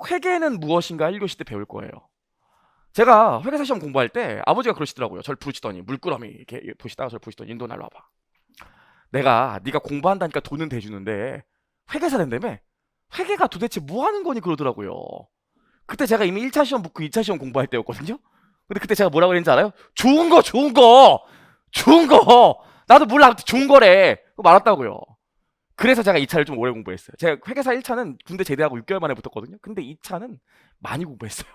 회계는 무엇인가 1교시 때 배울 거예요. 제가 회계사 시험 공부할 때 아버지가 그러시더라고요. 절 부르시더니 물끄러미 이렇게 보시다가 절 보시더니 인도 날로 와봐. 네가 공부한다니까 돈은 대주는데 회계사 된다며? 회계가 도대체 뭐 하는 거니 그러더라고요. 그때 제가 이미 1차 시험 붙고 2차 시험 공부할 때였거든요. 근데 그때 제가 뭐라고 그랬는지 알아요? 좋은 거 좋은 거 좋은 거 나도 몰라 좋은 거래 그거 말았다고요. 그래서 제가 2차를 좀 오래 공부했어요. 제가 회계사 1차는 군대 제대하고 6개월 만에 붙었거든요. 근데 2차는 많이 공부했어요.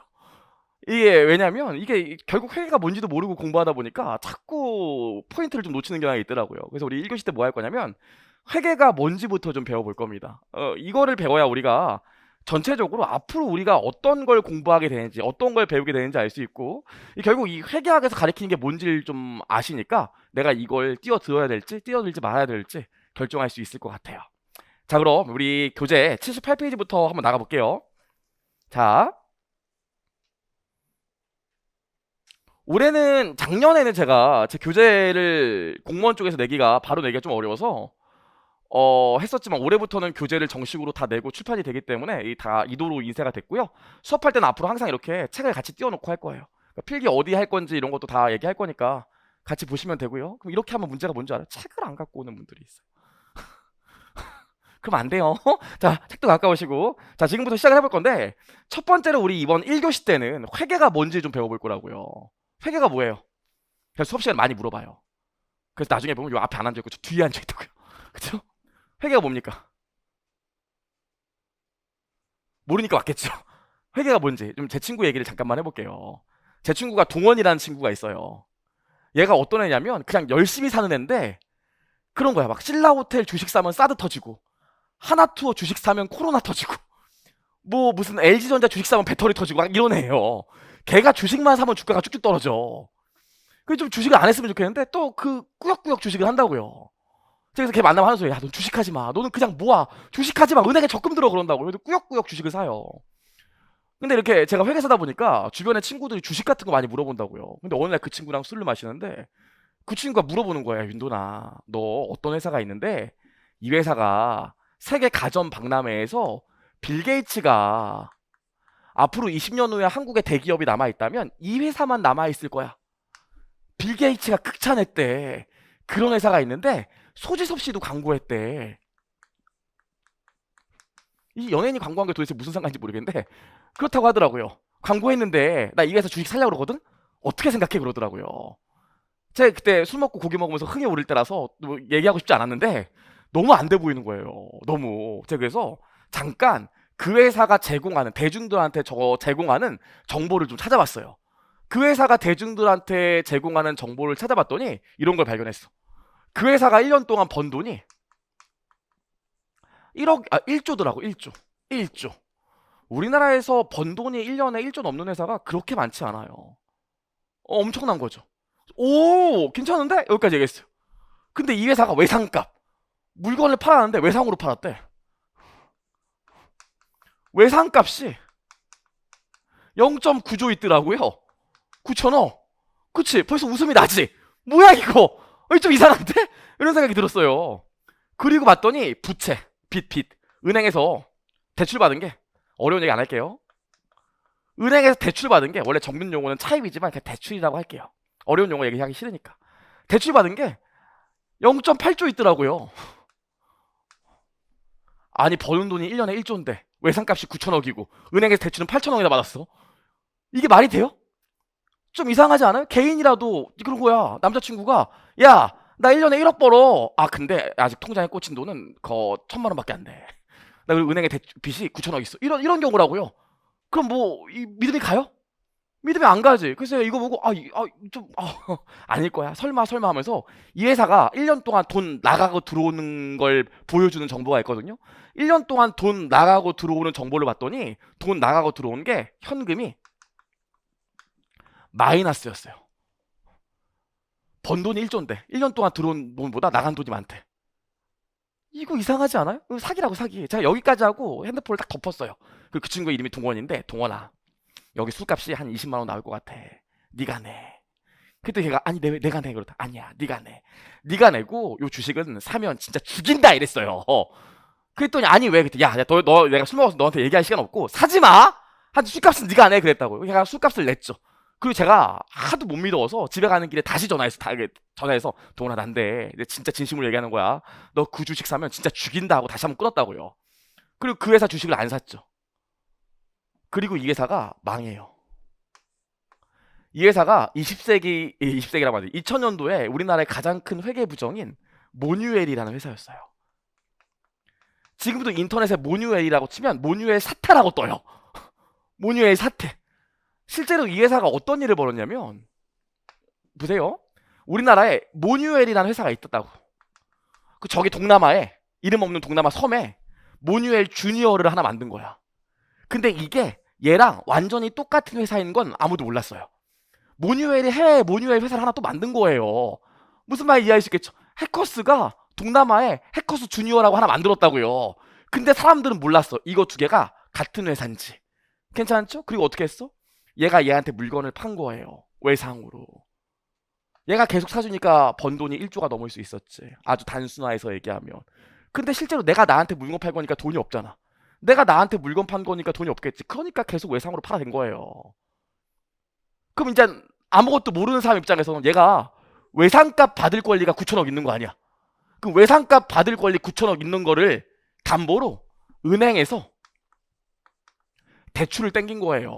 이게 왜냐면 이게 결국 회계가 뭔지도 모르고 공부하다 보니까 자꾸 포인트를 좀 놓치는 경향이 있더라고요. 그래서 우리 1교시 때 뭐 할 거냐면 회계가 뭔지부터 좀 배워볼 겁니다. 이거를 배워야 우리가 전체적으로 앞으로 우리가 어떤 걸 공부하게 되는지 어떤 걸 배우게 되는지 알 수 있고 결국 이 회계학에서 가리키는 게 뭔지를 좀 아시니까 내가 이걸 뛰어들어야 될지 뛰어들지 말아야 될지 결정할 수 있을 것 같아요. 자, 그럼 우리 교재 78페이지부터 한번 나가볼게요. 자, 올해는 작년에는 제가 제 교재를 공무원 쪽에서 내기가 바로 내기가 좀 어려워서 했었지만 올해부터는 교재를 정식으로 다 내고 출판이 되기 때문에 다 이도로 인쇄가 됐고요. 수업할 때는 앞으로 항상 이렇게 책을 같이 띄워놓고 할 거예요. 그러니까 필기 어디 할 건지 이런 것도 다 얘기할 거니까 같이 보시면 되고요. 그럼 이렇게 하면 문제가 뭔지 알아요? 책을 안 갖고 오는 분들이 있어요. 그럼 안 돼요. 자, 책도 가까우시고. 자, 지금부터 시작을 해볼 건데, 첫 번째로 우리 이번 1교시 때는 회계가 뭔지 좀 배워볼 거라고요. 회계가 뭐예요? 그래서 수업 시간에 많이 물어봐요. 그래서 나중에 보면 요 앞에 안 앉아있고 저 뒤에 앉아있다고요. 그쵸? 회계가 뭡니까? 모르니까 맞겠죠? 회계가 뭔지 좀 제 친구 얘기를 잠깐만 해볼게요. 제 친구가 동원이라는 친구가 있어요. 얘가 어떤 애냐면 그냥 열심히 사는 애인데 그런 거야. 막 신라호텔 주식 사면 사드 터지고 하나투어 주식 사면 코로나 터지고 뭐 무슨 LG전자 주식 사면 배터리 터지고 막 이런 애예요. 걔가 주식만 사면 주가가 쭉쭉 떨어져. 그래서 좀 주식을 안 했으면 좋겠는데 또 그 꾸역꾸역 주식을 한다고요. 그래서 걔 만나면 하는 소리, 야, 넌 주식하지 마. 너는 그냥 모아. 주식하지 마. 은행에 적금 들어 그런다고. 그래도 꾸역꾸역 주식을 사요. 근데 이렇게 제가 회계 사다 보니까 주변에 친구들이 주식 같은 거 많이 물어본다고요. 근데 어느 날 그 친구랑 술을 마시는데 그 친구가 물어보는 거예요. 윤도나, 너 어떤 회사가 있는데 이 회사가 세계 가전 박람회에서 빌 게이츠가 앞으로 20년 후에 한국에 대기업이 남아있다면 이 회사만 남아있을 거야. 빌 게이츠가 극찬했대. 그런 회사가 있는데 소지섭 씨도 광고했대. 이 연예인이 광고한 게 도대체 무슨 상관인지 모르겠는데 그렇다고 하더라고요. 광고했는데 나 이 회사 주식 살려고 그러거든? 어떻게 생각해? 그러더라고요. 제가 그때 술 먹고 고기 먹으면서 흥이 오를 때라서 뭐 얘기하고 싶지 않았는데 너무 안 돼 보이는 거예요. 너무. 제가 그래서 잠깐 그 회사가 제공하는 대중들한테 제공하는 정보를 좀 찾아봤어요. 그 회사가 대중들한테 제공하는 정보를 찾아봤더니 이런 걸 발견했어. 그 회사가 1년 동안 번 돈이 1조더라고. 1조. 1조. 우리나라에서 번 돈이 1년에 1조 넘는 회사가 그렇게 많지 않아요. 엄청난 거죠. 오, 괜찮은데? 여기까지 얘기했어요. 근데 이 회사가 외상값. 물건을 팔았는데 외상으로 팔았대. 외상값이 0.9조 있더라고요. 9천억. 그치? 벌써 웃음이 나지? 뭐야 이거? 좀 이상한데? 이런 생각이 들었어요. 그리고 봤더니 부채, 빚. 은행에서 대출 받은 게 어려운 얘기 안 할게요. 은행에서 대출 받은 게 원래 전문 용어는 차입이지만 그냥 대출이라고 할게요. 어려운 용어 얘기하기 싫으니까. 대출 받은 게 0.8조 있더라고요. 아니 버는 돈이 1년에 1조인데 외상값이 9천억이고 은행에서 대출은 8천억이나 받았어. 이게 말이 돼요? 좀 이상하지 않아요? 개인이라도 그런 거야. 남자친구가 야, 나 1년에 1억 벌어. 아, 근데 아직 통장에 꽂힌 돈은 거 1,000만 원밖에 안 돼. 나 그리고 은행에 빚이 9천억 있어. 이런 경우라고요. 그럼 뭐 믿음이 가요? 믿음이 안 가지. 그래서 이거 보고 아닐 거야. 설마 하면서 이 회사가 1년 동안 돈 나가고 들어오는 걸 보여주는 정보가 있거든요. 1년 동안 돈 나가고 들어오는 정보를 봤더니 돈 나가고 들어온 게 현금이 마이너스였어요. 번 돈이 1조인데 1년 동안 들어온 돈보다 나간 돈이 많대. 이거 이상하지 않아요? 이거 사기라고 사기. 제가 여기까지 하고 핸드폰을 딱 덮었어요. 그 친구 이름이 동원인데 동원아 여기 술값이 한 20만 원 나올 것 같아. 네가 내. 그때 걔가 아니 내가 내 그러다. 아니야 네가 내. 네가 내고 요 주식은 사면 진짜 죽인다 이랬어요. 그랬더니 아니 왜 그때 너 내가 술 먹어서 너한테 얘기할 시간 없고 사지 마. 한 술값은 네가 안 해 그랬다고요. 걔가 술값을 냈죠. 그리고 제가 하도 못 믿어서 집에 가는 길에 다시 전화해서 동훈아 난데 진짜 진심으로 얘기하는 거야. 너 그 주식 사면 진짜 죽인다 하고 다시 한번 끊었다고요. 그리고 그 회사 주식을 안 샀죠. 그리고 이 회사가 망해요. 이 회사가 20세기라고 하죠. 2000년도에 우리나라의 가장 큰 회계 부정인 모뉴엘이라는 회사였어요. 지금도 인터넷에 모뉴엘이라고 치면 모뉴엘 사태라고 떠요. 모뉴엘 사태. 실제로 이 회사가 어떤 일을 벌였냐면 보세요. 우리나라에 모뉴엘이라는 회사가 있었다고. 그 저기 동남아에 이름 없는 동남아 섬에 모뉴엘 주니어를 하나 만든 거야. 근데 이게 얘랑 완전히 똑같은 회사인 건 아무도 몰랐어요. 모뉴엘이 해외 모뉴엘 회사를 하나 또 만든 거예요. 무슨 말인지 이해할 수 있겠죠? 해커스가 동남아에 해커스 주니어라고 하나 만들었다고요. 근데 사람들은 몰랐어. 이거 두 개가 같은 회사인지. 괜찮죠? 그리고 어떻게 했어? 얘가 얘한테 물건을 판 거예요. 외상으로. 얘가 계속 사주니까 번 돈이 1조가 넘을 수 있었지. 아주 단순화해서 얘기하면. 근데 실제로 내가 나한테 물건 팔 거니까 돈이 없잖아. 내가 나한테 물건 판 거니까 돈이 없겠지. 그러니까 계속 외상으로 팔아댄 거예요. 그럼 이제 아무것도 모르는 사람 입장에서는 얘가 외상값 받을 권리가 9천억 있는 거 아니야. 그 외상값 받을 권리 9천억 있는 거를 담보로 은행에서 대출을 땡긴 거예요.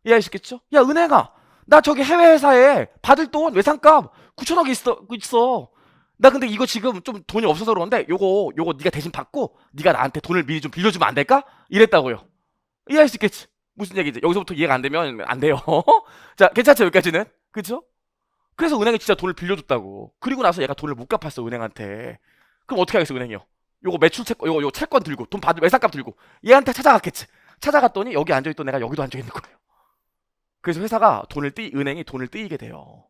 이해할 수 있겠죠? 야 은행아 나 저기 해외 회사에 받을 돈 외상값 9천억이 있어. 나 근데 이거 지금 좀 돈이 없어서 그러는데 요거 네가 대신 받고 네가 나한테 돈을 미리 좀 빌려주면 안 될까? 이랬다고요. 이해할 수 있겠지? 무슨 얘기지? 여기서부터 이해가 안 되면 안 돼요. 자 괜찮죠 여기까지는? 그쵸? 그래서 은행에 진짜 돈을 빌려줬다고. 그리고 나서 얘가 돈을 못 갚았어 은행한테. 그럼 어떻게 하겠어 은행이요? 요거 매출 채권 요거 채권 들고 돈 받을 외상값 들고 얘한테 찾아갔겠지. 찾아갔더니 여기 앉아있던 애가 여기도 앉아있는 거예요. 그래서 은행이 돈을 떼이게 돼요.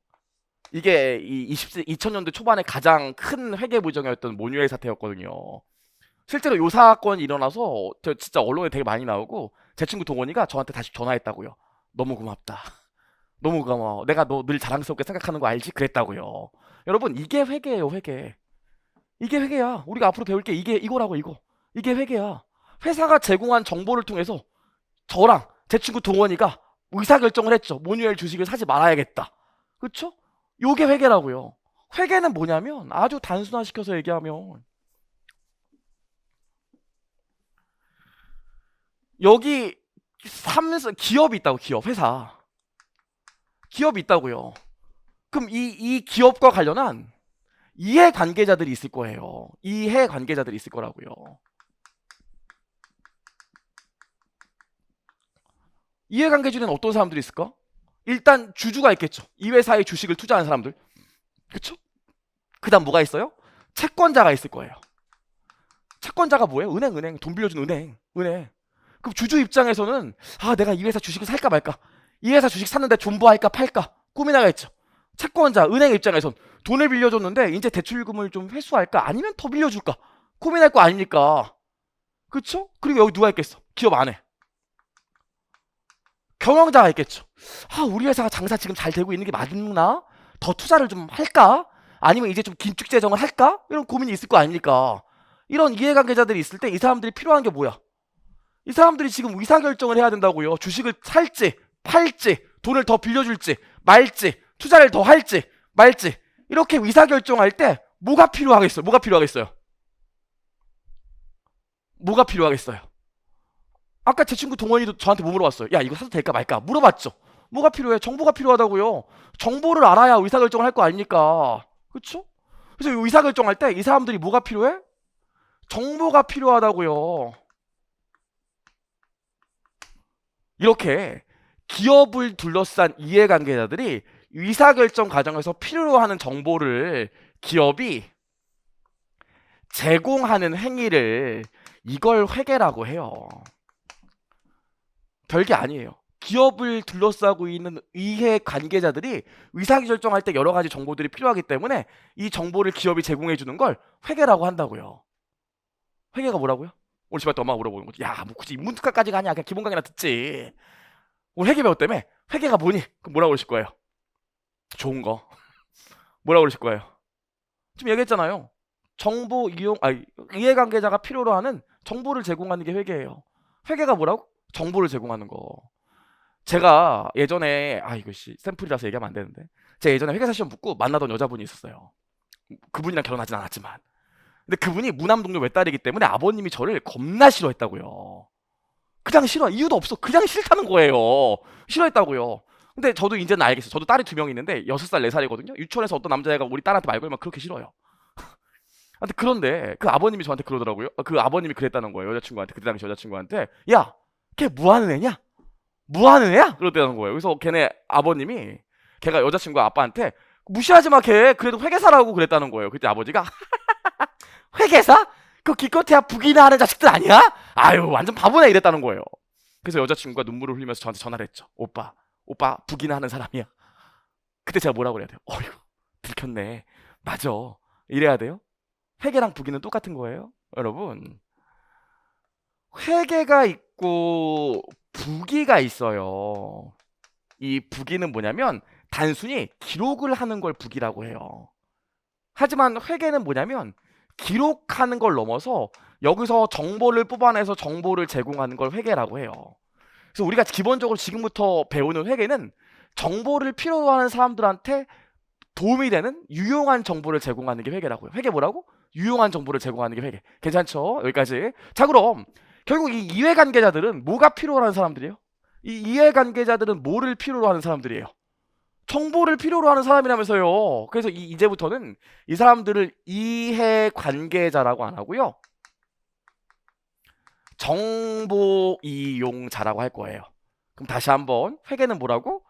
이게 이 2000년대 초반에 가장 큰 회계 부정이었던 모뉴엘 사태였거든요. 실제로 요 사건이 일어나서 진짜 언론에 되게 많이 나오고 제 친구 동원이가 저한테 다시 전화했다고요. 너무 고맙다. 너무 고마워. 내가 너 늘 자랑스럽게 생각하는 거 알지? 그랬다고요. 여러분 이게 회계예요 회계. 이게 회계야. 우리가 앞으로 배울 게 이거라고 이거. 이게 회계야. 회사가 제공한 정보를 통해서 저랑 제 친구 동원이가 의사결정을 했죠. 모뉴엘 주식을 사지 말아야겠다. 그쵸? 요게 회계라고요. 회계는 뭐냐면 아주 단순화시켜서 얘기하면 여기 기업이 있다고. 회사 기업이 있다고요. 그럼 이 기업과 관련한 이해관계자들이 있을 거예요. 이해관계자들이 있을 거라고요. 이해관계 중에는 어떤 사람들이 있을까? 일단 주주가 있겠죠. 이 회사의 주식을 투자한 사람들. 그쵸? 그 다음 뭐가 있어요? 채권자가 있을 거예요. 채권자가 뭐예요? 은행. 돈 빌려준 은행. 그럼 주주 입장에서는 내가 이 회사 주식을 살까 말까? 이 회사 주식 샀는데 존버할까 팔까? 고민하겠죠. 채권자, 은행 입장에선 돈을 빌려줬는데 이제 대출금을 좀 회수할까? 아니면 더 빌려줄까? 고민할 거 아닙니까? 그쵸? 그리고 여기 누가 있겠어? 기업 안에 경영자가 있겠죠. 우리 회사가 장사 지금 잘 되고 있는 게 맞나? 더 투자를 좀 할까? 아니면 이제 좀 긴축 재정을 할까? 이런 고민이 있을 거 아닙니까? 이런 이해관계자들이 있을 때 이 사람들이 필요한 게 뭐야? 이 사람들이 지금 의사결정을 해야 된다고요. 주식을 살지, 팔지, 돈을 더 빌려줄지, 말지, 투자를 더 할지, 말지. 이렇게 의사결정할 때 뭐가 필요하겠어요? 뭐가 필요하겠어요? 아까 제 친구 동원이도 저한테 뭐 물어봤어요? 야 이거 사도 될까 말까? 물어봤죠. 뭐가 필요해? 정보가 필요하다고요. 정보를 알아야 의사결정을 할 거 아닙니까? 그쵸? 그래서 의사결정할 때 이 사람들이 뭐가 필요해? 정보가 필요하다고요. 이렇게 기업을 둘러싼 이해관계자들이 의사결정 과정에서 필요로 하는 정보를 기업이 제공하는 행위를 이걸 회계라고 해요. 별게 아니에요. 기업을 둘러싸고 있는 이해관계자들이 의사결정할 때 여러 가지 정보들이 필요하기 때문에 이 정보를 기업이 제공해 주는 걸 회계라고 한다고요. 회계가 뭐라고요? 오늘 집에 또 엄마가 물어보는 거지. 야, 뭐 굳이 인문특가까지 가냐? 그냥 기본 강의나 듣지. 오늘 회계 배웠다며? 회계가 뭐니? 그럼 뭐라고 그러실 거예요? 좋은 거. 뭐라고 그러실 거예요? 지금 얘기했잖아요. 이해관계자가 필요로 하는 정보를 제공하는 게 회계예요. 회계가 뭐라고? 정보를 제공하는 거. 제가 예전에 이거 샘플이라서 얘기하면 안 되는데, 제가 예전에 회계사 시험 붙고 만나던 여자분이 있었어요. 그분이랑 결혼하진 않았지만, 근데 그분이 무남동료 외딸이기 때문에 아버님이 저를 겁나 싫어했다고요. 그냥 싫어. 이유도 없어. 그냥 싫다는 거예요. 싫어했다고요. 근데 저도 이제는 알겠어요. 저도 딸이 2명 있는데 6살, 4살이거든요. 유치원에서 어떤 남자애가 우리 딸한테 말 걸면 그렇게 싫어요. 그런데 그 아버님이 저한테 그러더라고요. 그 아버님이 그랬다는 거예요. 여자친구한테, 그때 당시 여자친구한테. 야, 걔 뭐 하는 애냐? 뭐 하는 애야? 그러더라는 거예요. 그래서 걔네 아버님이, 걔가 여자친구 아빠한테 무시하지 마, 걔 그래도 회계사라고 그랬다는 거예요. 그때 아버지가 회계사? 그 기껏해야 북이나 하는 자식들 아니야? 아유, 완전 바보네, 이랬다는 거예요. 그래서 여자친구가 눈물을 흘리면서 저한테 전화를 했죠. 오빠 북이나 하는 사람이야. 그때 제가 뭐라고 그래야 돼요? 어휴, 들켰네. 맞아. 이래야 돼요? 회계랑 북이는 똑같은 거예요, 여러분. 회계가 있고 북이가 있어요. 이 북이는 뭐냐면 단순히 기록을 하는 걸 북이라고 해요. 하지만 회계는 뭐냐면 기록하는 걸 넘어서 여기서 정보를 뽑아내서 정보를 제공하는 걸 회계라고 해요. 그래서 우리가 기본적으로 지금부터 배우는 회계는 정보를 필요로 하는 사람들한테 도움이 되는 유용한 정보를 제공하는 게 회계라고요. 회계 뭐라고? 유용한 정보를 제공하는 게 회계. 괜찮죠? 여기까지. 자, 그럼 결국 이 이해관계자들은 뭐가 필요로 하는 사람들이에요? 이 이해관계자들은 뭐를 필요로 하는 사람들이에요? 정보를 필요로 하는 사람이라면서요. 그래서 이제부터는 이 사람들을 이해관계자라고 안 하고요, 정보 이용자라고 할 거예요. 그럼 다시 한번, 회계는 뭐라고?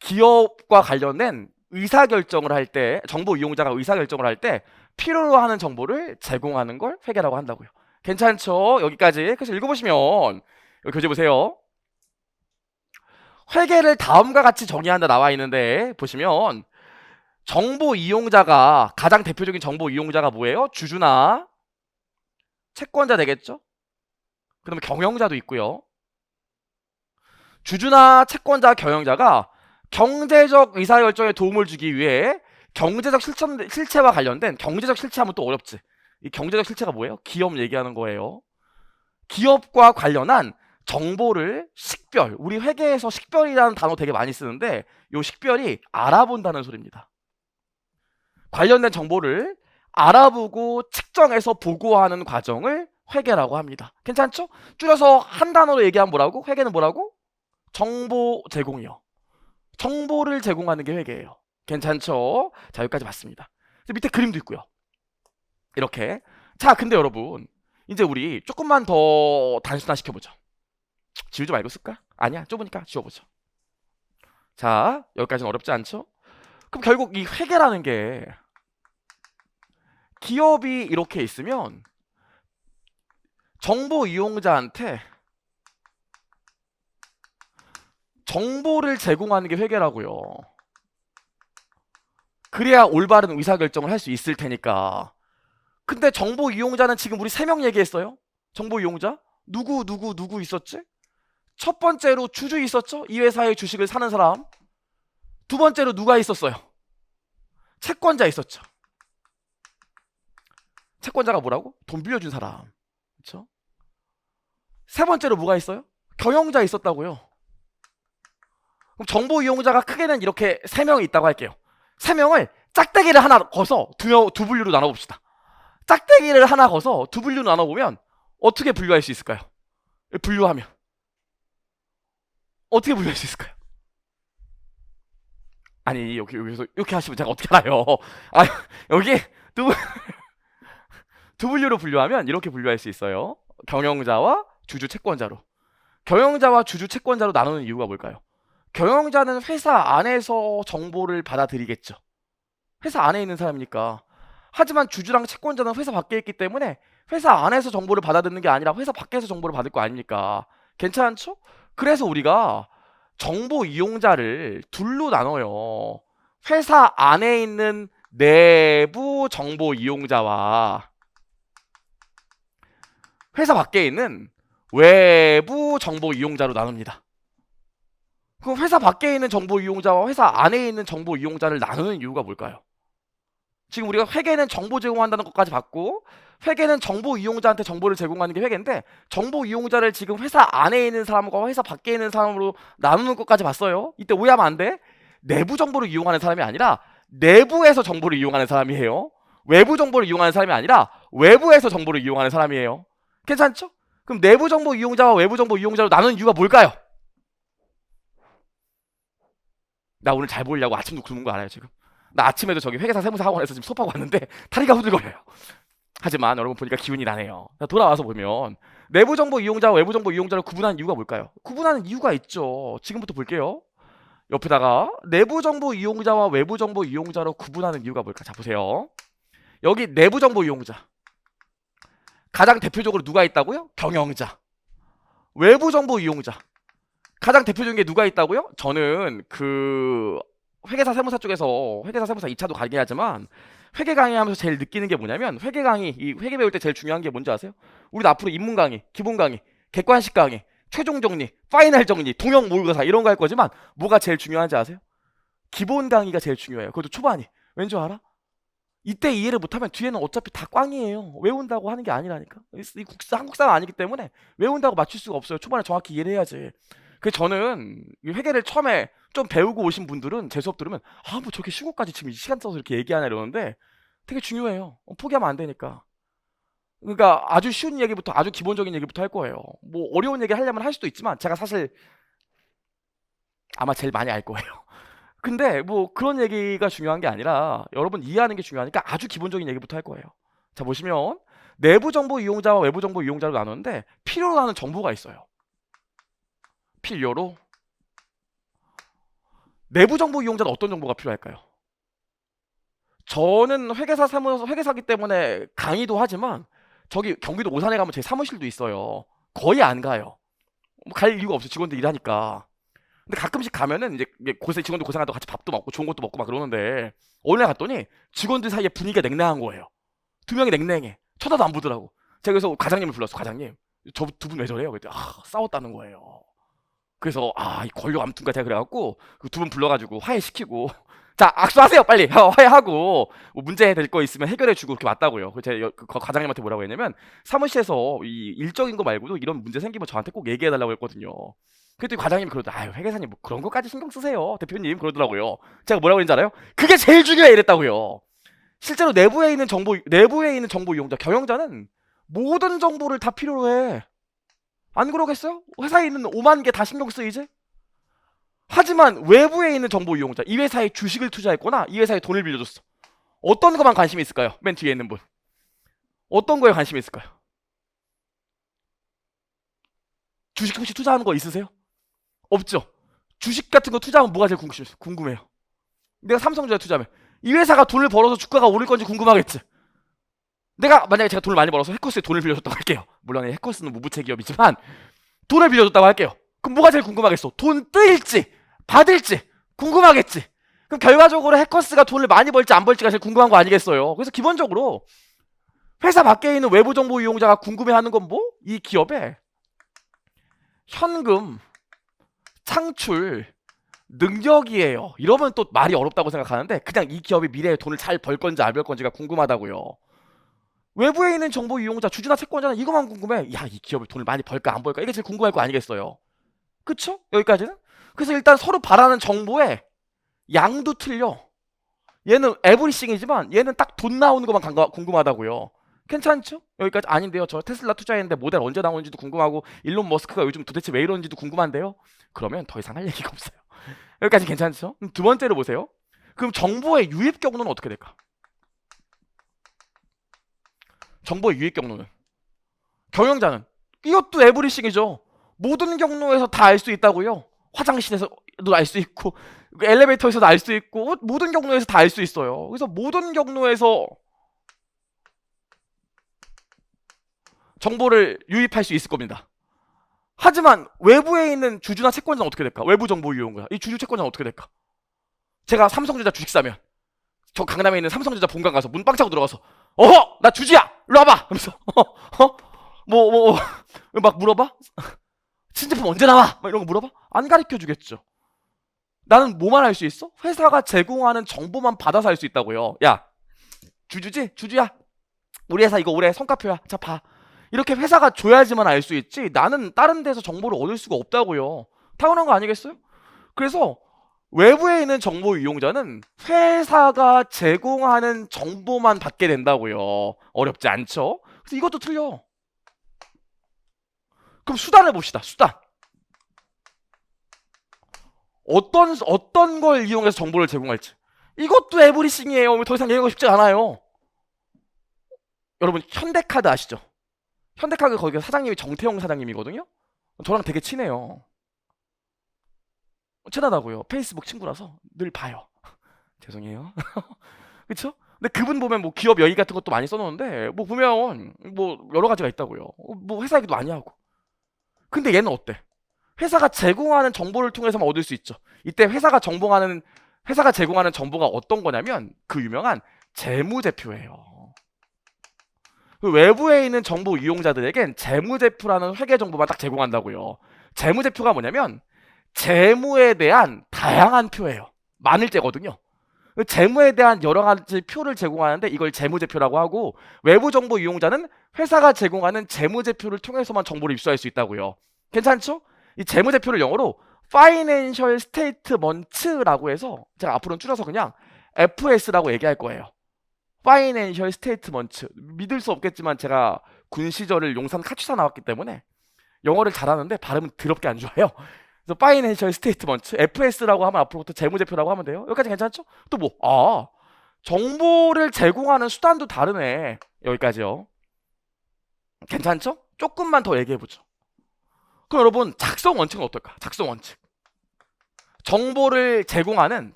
기업과 관련된 의사결정을 할 때, 정보 이용자가 의사결정을 할 때 필요로 하는 정보를 제공하는 걸 회계라고 한다고요. 괜찮죠? 여기까지. 그래서 읽어보시면, 여기 교재 보세요. 회계를 다음과 같이 정의한다 나와 있는데, 보시면 정보 이용자가, 가장 대표적인 정보 이용자가 뭐예요? 주주나 채권자 되겠죠? 그 다음에 경영자도 있고요. 주주나 채권자, 경영자가 경제적 의사결정에 도움을 주기 위해 경제적 실체와 관련된, 경제적 실체하면 또 어렵지. 이 경제적 실체가 뭐예요? 기업 얘기하는 거예요. 기업과 관련한 정보를 식별, 우리 회계에서 식별이라는 단어 되게 많이 쓰는데 이 식별이 알아본다는 소리입니다. 관련된 정보를 알아보고 측정해서 보고하는 과정을 회계라고 합니다. 괜찮죠? 줄여서 한 단어로 얘기하면 뭐라고? 회계는 뭐라고? 정보 제공이요. 정보를 제공하는 게 회계예요. 괜찮죠? 자, 여기까지 봤습니다. 밑에 그림도 있고요. 이렇게. 자, 근데 여러분, 이제 우리 조금만 더 단순화 시켜보죠. 지우지 말고 쓸까? 아니야, 좁으니까 지워보죠. 자, 여기까지는 어렵지 않죠? 그럼 결국 이 회계라는 게, 기업이 이렇게 있으면 정보 이용자한테 정보를 제공하는 게 회계라고요. 그래야 올바른 의사결정을 할 수 있을 테니까. 근데 정보 이용자는 지금 우리 3명 얘기했어요. 정보 이용자 누구 있었지? 첫 번째로 주주 있었죠? 이 회사의 주식을 사는 사람. 두 번째로 누가 있었어요? 채권자 있었죠. 채권자가 뭐라고? 돈 빌려준 사람. 그렇죠? 세 번째로 뭐가 있어요? 경영자 있었다고요. 그럼 정보 이용자가 크게는 이렇게 3명이 있다고 할게요. 3명을 짝대기를 하나 거서 두 분류로 나눠봅시다. 짝대기를 하나 거서 두 분류로 나눠보면 어떻게 분류할 수 있을까요? 분류하면 어떻게 분류할 수 있을까요? 아니, 여기서 이렇게 하시면 제가 어떻게 알아요? 여기 두 분류로 분류하면 이렇게 분류할 수 있어요. 경영자와 주주 채권자로. 경영자와 주주 채권자로 나누는 이유가 뭘까요? 경영자는 회사 안에서 정보를 받아들이겠죠. 회사 안에 있는 사람이니까. 하지만 주주랑 채권자는 회사 밖에 있기 때문에 회사 안에서 정보를 받아듣는 게 아니라 회사 밖에서 정보를 받을 거 아닙니까? 괜찮죠? 그래서 우리가 정보 이용자를 둘로 나눠요. 회사 안에 있는 내부 정보 이용자와 회사 밖에 있는 외부 정보 이용자로 나눕니다. 그럼 회사 밖에 있는 정보 이용자와 회사 안에 있는 정보 이용자를 나누는 이유가 뭘까요? 지금 우리가 회계는 정보 제공한다는 것까지 봤고, 회계는 정보 이용자한테 정보를 제공하는 게 회계인데, 정보 이용자를 지금 회사 안에 있는 사람과 회사 밖에 있는 사람으로 나누는 것까지 봤어요. 이때 오해하면 안 돼. 내부 정보를 이용하는 사람이 아니라 내부에서 정보를 이용하는 사람이에요. 외부 정보를 이용하는 사람이 아니라 외부에서 정보를 이용하는 사람이에요. 괜찮죠? 그럼 내부 정보 이용자와 외부 정보 이용자로 나누는 이유가 뭘까요? 나 오늘 잘 보이려고 아침도 굶은 거 알아요, 지금? 나 아침에도 저기 회계사 세무사 학원에서 지금 수업하고 왔는데 다리가 후들거려요. 하지만 여러분 보니까 기운이 나네요. 돌아와서 보면 내부 정보 이용자와 외부 정보 이용자를 구분하는 이유가 뭘까요? 구분하는 이유가 있죠. 지금부터 볼게요. 옆에다가 내부 정보 이용자와 외부 정보 이용자로 구분하는 이유가 뭘까? 자, 보세요. 여기 내부 정보 이용자. 가장 대표적으로 누가 있다고요? 경영자. 외부 정보 이용자. 가장 대표적인 게 누가 있다고요? 저는 그 회계사 세무사 쪽에서 회계사 세무사 2차도 가긴 하지만 회계 강의하면서 제일 느끼는 게 뭐냐면, 회계 강의, 이 회계 배울 때 제일 중요한 게 뭔지 아세요? 우리도 앞으로 입문 강의, 기본 강의, 객관식 강의, 최종 정리, 파이널 정리, 동형 모의고사 이런 거 할 거지만 뭐가 제일 중요한지 아세요? 기본 강의가 제일 중요해요. 그것도 초반이. 왠지 알아? 이때 이해를 못하면 뒤에는 어차피 다 꽝이에요. 외운다고 하는 게 아니라니까. 한국사가 아니기 때문에 외운다고 맞출 수가 없어요. 초반에 정확히 이해를 해야지. 그래서 저는 이 회계를 처음에 좀 배우고 오신 분들은 제 수업 들으면 뭐 저렇게 쉬운 것까지 지금 시간 써서 이렇게 얘기하나 이러는데 되게 중요해요. 포기하면 안 되니까. 그러니까 아주 쉬운 얘기부터 아주 기본적인 얘기부터 할 거예요. 뭐 어려운 얘기 하려면 할 수도 있지만 제가 사실 아마 제일 많이 알 거예요. 근데 뭐 그런 얘기가 중요한 게 아니라 여러분 이해하는 게 중요하니까 아주 기본적인 얘기부터 할 거예요. 자, 보시면 내부 정보 이용자와 외부 정보 이용자로 나누는데 필요로 하는 정보가 있어요. 필요로. 내부 정보 이용자는 어떤 정보가 필요할까요? 저는 회계사기 때문에 강의도 하지만 저기 경기도 오산에 가면 제 사무실도 있어요. 거의 안 가요. 갈 이유가 없어요. 직원들 일하니까. 근데 가끔씩 가면은 이제 직원들 고생하다고 같이 밥도 먹고 좋은 것도 먹고 막 그러는데 어느 날 갔더니 직원들 사이에 분위기가 냉랭한 거예요. 두 명이 냉랭해. 쳐다도 안 보더라고. 제가 그래서 과장님을 불렀어. 과장님, 저 두 분 왜 저래요? 그랬더니 싸웠다는 거예요. 그래서 이 권력 암투인가 제가 그래갖고 그 두 분 불러가지고 화해시키고 자, 악수하세요 빨리. 화해하고 뭐 문제 될 거 있으면 해결해주고 그렇게 왔다고요. 제가 그 과장님한테 뭐라고 했냐면 사무실에서 이 일적인 거 말고도 이런 문제 생기면 저한테 꼭 얘기해달라고 했거든요. 그랬더니 과장님이 그러더라. 회계사님 뭐 그런 것까지 신경 쓰세요 대표님, 그러더라고요. 제가 뭐라고 했는지 알아요? 그게 제일 중요해 이랬다고요. 실제로 내부에 있는 정보 이용자, 경영자는 모든 정보를 다 필요로 해. 안 그러겠어요? 회사에 있는 5만 개 다 신경 쓰이지? 하지만 외부에 있는 정보 이용자, 이 회사에 주식을 투자했거나 이 회사에 돈을 빌려줬어. 어떤 것만 관심이 있을까요? 맨 뒤에 있는 분. 어떤 거에 관심이 있을까요? 주식 혹시 투자하는 거 있으세요? 없죠? 주식 같은 거 투자하면 뭐가 제일 궁금해요? 내가 삼성전자 투자하면 이 회사가 돈을 벌어서 주가가 오를 건지 궁금하겠지? 만약에 제가 돈을 많이 벌어서 해커스에 돈을 빌려줬다고 할게요. 물론 해커스는 무부채 기업이지만 돈을 빌려줬다고 할게요. 그럼 뭐가 제일 궁금하겠어? 돈 뜰지 받을지 궁금하겠지. 그럼 결과적으로 해커스가 돈을 많이 벌지 안 벌지가 제일 궁금한 거 아니겠어요? 그래서 기본적으로 회사 밖에 있는 외부 정보 이용자가 궁금해하는 건 뭐? 이 기업의 현금 창출 능력이에요. 이러면 또 말이 어렵다고 생각하는데 그냥 이 기업이 미래에 돈을 잘 벌 건지 안 벌 건지가 궁금하다고요. 외부에 있는 정보 이용자, 주주나 채권자는 이것만 궁금해. 야, 이 기업이 돈을 많이 벌까 안 벌까? 이게 제일 궁금할 거 아니겠어요? 그쵸? 여기까지는? 그래서 일단 서로 바라는 정보의 양도 틀려. 얘는 에브리싱이지만 얘는 딱 돈 나오는 것만 궁금하다고요. 괜찮죠? 여기까지. 아닌데요. 저 테슬라 투자했는데 모델 언제 나오는지도 궁금하고 일론 머스크가 요즘 도대체 왜 이러는지도 궁금한데요. 그러면 더 이상 할 얘기가 없어요. 여기까지 괜찮죠? 두 번째로 보세요. 그럼 정보의 유입 경로는 어떻게 될까? 정보의 유입 경로는 경영자는 이것도 에브리싱이죠. 모든 경로에서 다 알 수 있다고요. 화장실에서도 알 수 있고 엘리베이터에서도 알 수 있고 모든 경로에서 다 알 수 있어요. 그래서 모든 경로에서 정보를 유입할 수 있을 겁니다. 하지만 외부에 있는 주주나 채권자는 어떻게 될까? 외부 정보 이용자, 이 주주 채권자는 어떻게 될까? 제가 삼성전자 주식 사면 저 강남에 있는 삼성전자 본관 가서 문빵 차고 들어가서 어허! 나 주주야! 일로 와봐! 하면서 막 물어봐? 신제품 언제 나와? 막 이런 거 물어봐? 안 가르쳐 주겠죠. 나는 뭐만 할 수 있어? 회사가 제공하는 정보만 받아서 할 수 있다고요. 야, 주주지? 주주야. 우리 회사 이거 올해 성과표야. 자, 봐. 이렇게 회사가 줘야지만 알 수 있지. 나는 다른 데서 정보를 얻을 수가 없다고요. 당연한 거 아니겠어요? 그래서 외부에 있는 정보 이용자는 회사가 제공하는 정보만 받게 된다고요. 어렵지 않죠? 그래서 이것도 틀려. 그럼 수단을 봅시다. 수단. 어떤 걸 이용해서 정보를 제공할지. 이것도 에브리싱이에요. 더 이상 얘기하고 싶지 않아요. 여러분 현대카드 아시죠? 현대카드 거기가 사장님이 정태용 사장님이거든요. 저랑 되게 친해요. 친하다고요. 페이스북 친구라서 늘 봐요. 죄송해요. 그쵸? 근데 그분 보면 뭐 기업 여기 같은 것도 많이 써놓는데 뭐 보면 뭐 여러 가지가 있다고요. 뭐 회사 얘기도 많이 하고. 근데 얘는 어때? 회사가 제공하는 정보를 통해서만 얻을 수 있죠. 이때 회사가 제공하는 정보가 어떤 거냐면 그 유명한 재무제표예요. 그 외부에 있는 정보 이용자들에겐 재무제표라는 회계 정보만 딱 제공한다고요. 재무제표가 뭐냐면 재무에 대한 다양한 표예요. 만일제거든요. 재무에 대한 여러 가지 표를 제공하는데 이걸 재무제표라고 하고 외부 정보 이용자는 회사가 제공하는 재무제표를 통해서만 정보를 입수할 수 있다고요. 괜찮죠? 이 재무제표를 영어로 Financial Statement라고 해서 제가 앞으로는 줄여서 그냥 FS라고 얘기할 거예요. Financial Statement. 믿을 수 없겠지만 제가 군 시절을 용산 카츠사 나왔기 때문에 영어를 잘하는데 발음은 더럽게 안 좋아요. 그래서 Financial Statement, FS라고 하면 앞으로부터 재무제표라고 하면 돼요. 여기까지 괜찮죠? 또 뭐? 정보를 제공하는 수단도 다르네. 여기까지요. 괜찮죠? 조금만 더 얘기해보죠. 그럼 여러분 작성 원칙은 어떨까? 작성 원칙. 정보를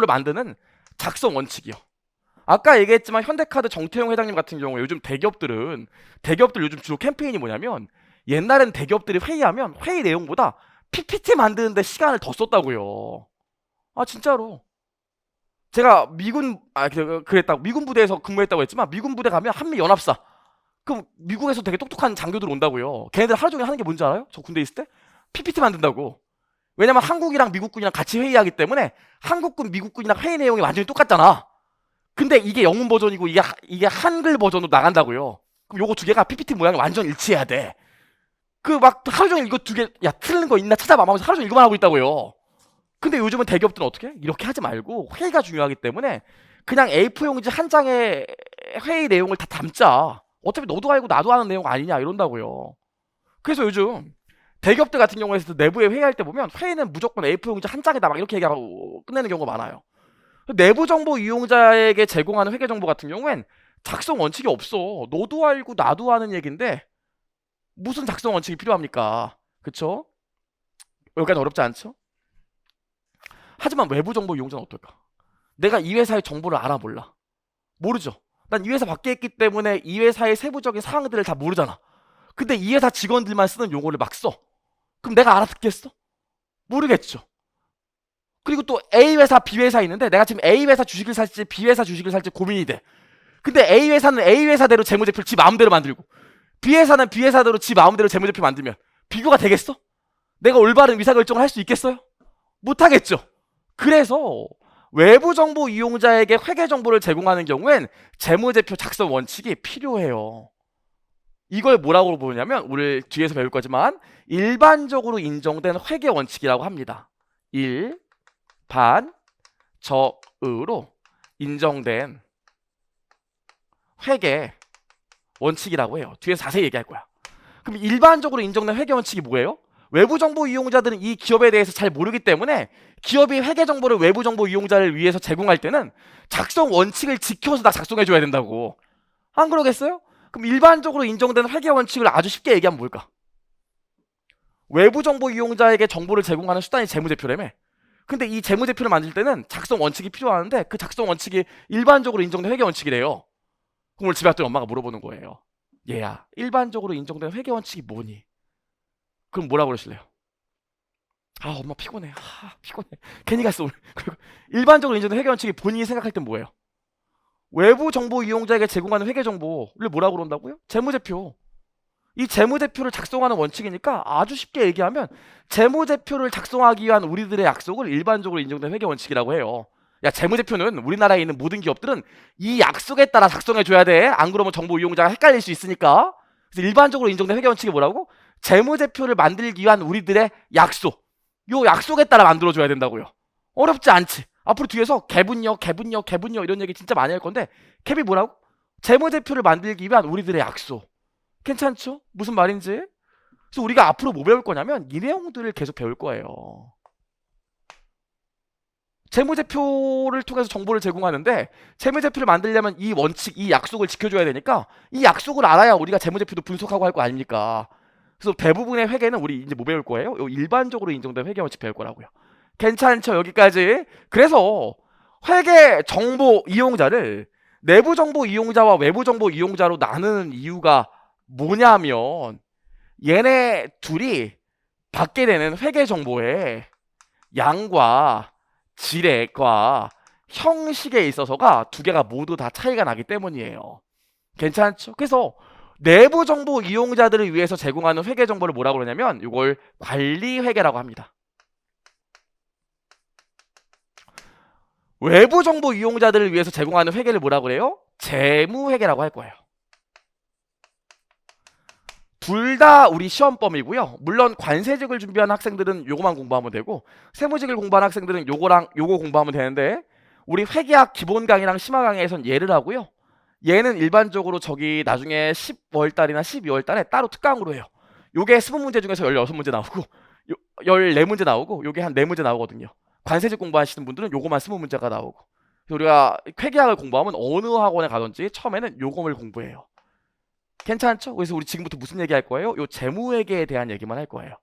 만드는 작성 원칙이요. 아까 얘기했지만 현대카드 정태용 회장님 같은 경우에 요즘 대기업들 요즘 주로 캠페인이 뭐냐면 옛날엔 대기업들이 회의하면 회의 내용보다 PPT 만드는데 시간을 더 썼다고요. 아 진짜로. 제가 미군 부대에서 근무했다고 했지만 미군 부대 가면 한미 연합사. 그럼 미국에서 되게 똑똑한 장교들 온다고요. 걔네들 하루 종일 하는 게 뭔지 알아요? 저 군대 있을 때 PPT 만든다고. 왜냐면 한국이랑 미국군이랑 같이 회의하기 때문에 한국군 미국군이랑 회의 내용이 완전히 똑같잖아. 근데 이게 영문 버전이고 이게 한글 버전으로 나간다고요. 그럼 요거 두 개가 PPT 모양이 완전 일치해야 돼. 그 막 하루 종일 이거 두 개, 야 틀린 거 있나 찾아봐 하면서 하루 종일 이거만 하고 있다고요. 근데 요즘은 대기업들은 어떻게 해? 이렇게 하지 말고 회의가 중요하기 때문에 그냥 A4 용지 한 장에 회의 내용을 다 담자. 어차피 너도 알고 나도 아는 내용 아니냐 이런다고요. 그래서 요즘 대기업들 같은 경우에서 내부에 회의할 때 보면 회의는 무조건 A4 용지 한 장에다 막 이렇게 얘기하고 끝내는 경우가 많아요. 내부 정보 이용자에게 제공하는 회계 정보 같은 경우엔 작성 원칙이 없어. 너도 알고 나도 아는 얘기인데 무슨 작성 원칙이 필요합니까? 그쵸? 여기까지 어렵지 않죠? 하지만 외부 정보 이용자는 어떨까? 내가 이 회사의 정보를 알아 몰라? 모르죠. 난 이 회사 밖에 있기 때문에 이 회사의 세부적인 사항들을 다 모르잖아. 근데 이 회사 직원들만 쓰는 용어를 막 써. 그럼 내가 알아듣겠어? 모르겠죠. 그리고 또 A 회사, B 회사 있는데 내가 지금 A 회사 주식을 살지 B 회사 주식을 살지 고민이 돼. 근데 A 회사는 A 회사대로 재무제표를 지 마음대로 만들고 B 회사는 B 회사대로 지 마음대로 재무제표 만들면 비교가 되겠어? 내가 올바른 의사결정을 할 수 있겠어요? 못하겠죠. 그래서 외부 정보 이용자에게 회계 정보를 제공하는 경우엔 재무제표 작성 원칙이 필요해요. 이걸 뭐라고 부르냐면 우리 뒤에서 배울 거지만 일반적으로 인정된 회계 원칙이라고 합니다. 일반적으로 인정된 회계 원칙이라고 해요. 뒤에서 자세히 얘기할 거야. 그럼 일반적으로 인정된 회계 원칙이 뭐예요? 외부 정보 이용자들은 이 기업에 대해서 잘 모르기 때문에 기업이 회계 정보를 외부 정보 이용자를 위해서 제공할 때는 작성 원칙을 지켜서 다 작성해 줘야 된다고. 안 그러겠어요? 그럼 일반적으로 인정된 회계 원칙을 아주 쉽게 얘기하면 뭘까? 외부 정보 이용자에게 정보를 제공하는 수단이 재무제표라며. 근데 이 재무제표를 만들 때는 작성 원칙이 필요하는데 그 작성 원칙이 일반적으로 인정된 회계 원칙이래요. 그럼 오늘 집에 왔더니 엄마가 물어보는 거예요. 얘야, 일반적으로 인정된 회계 원칙이 뭐니? 그럼 뭐라고 그러실래요? 아, 엄마 피곤해. 피곤해. 괜히 갔어 오늘. 그리고 일반적으로 인정된 회계 원칙이 본인이 생각할 땐 뭐예요? 외부 정보 이용자에게 제공하는 회계 정보를 뭐라고 그런다고요? 재무제표. 이 재무제표를 작성하는 원칙이니까 아주 쉽게 얘기하면 재무제표를 작성하기 위한 우리들의 약속을 일반적으로 인정된 회계 원칙이라고 해요. 야, 재무제표는 우리나라에 있는 모든 기업들은 이 약속에 따라 작성해줘야 돼. 안 그러면 정보 이용자가 헷갈릴 수 있으니까. 그래서 일반적으로 인정된 회계원칙이 뭐라고? 재무제표를 만들기 위한 우리들의 약속. 요 약속에 따라 만들어줘야 된다고요. 어렵지 않지. 앞으로 뒤에서 개분요 이런 얘기 진짜 많이 할 건데 캡이 뭐라고? 재무제표를 만들기 위한 우리들의 약속. 괜찮죠? 무슨 말인지? 그래서 우리가 앞으로 뭐 배울 거냐면 이 내용들을 계속 배울 거예요. 재무제표를 통해서 정보를 제공하는데 재무제표를 만들려면 이 원칙, 이 약속을 지켜줘야 되니까 이 약속을 알아야 우리가 재무제표도 분석하고 할 거 아닙니까? 그래서 대부분의 회계는 우리 이제 뭐 배울 거예요? 요 일반적으로 인정된 회계 원칙 배울 거라고요. 괜찮죠? 여기까지. 그래서 회계 정보 이용자를 내부 정보 이용자와 외부 정보 이용자로 나누는 이유가 뭐냐면 얘네 둘이 받게 되는 회계 정보의 양과 질과 형식에 있어서가 두 개가 모두 다 차이가 나기 때문이에요. 괜찮죠? 그래서 내부 정보 이용자들을 위해서 제공하는 회계 정보를 뭐라고 그러냐면 이걸 관리 회계라고 합니다. 외부 정보 이용자들을 위해서 제공하는 회계를 뭐라고 그래요? 재무 회계라고 할 거예요. 둘 다 우리 시험범이고요. 물론 관세직을 준비하는 학생들은 요거만 공부하면 되고 세무직을 공부하는 학생들은 요거랑 요거 공부하면 되는데 우리 회계학 기본 강의랑 심화 강의에선 얘를 하고요. 얘는 일반적으로 저기 나중에 10월달이나 12월달에 따로 특강으로 해요. 요게 20문제 중에서 16문제 나오고 14문제 나오고 요게 한 4문제 나오거든요. 관세직 공부하시는 분들은 요거만 20문제가 나오고 우리가 회계학을 공부하면 어느 학원에 가든지 처음에는 요거를 공부해요. 괜찮죠? 그래서 우리 지금부터 무슨 얘기 할 거예요? 요 재무회계에 대한 얘기만 할 거예요.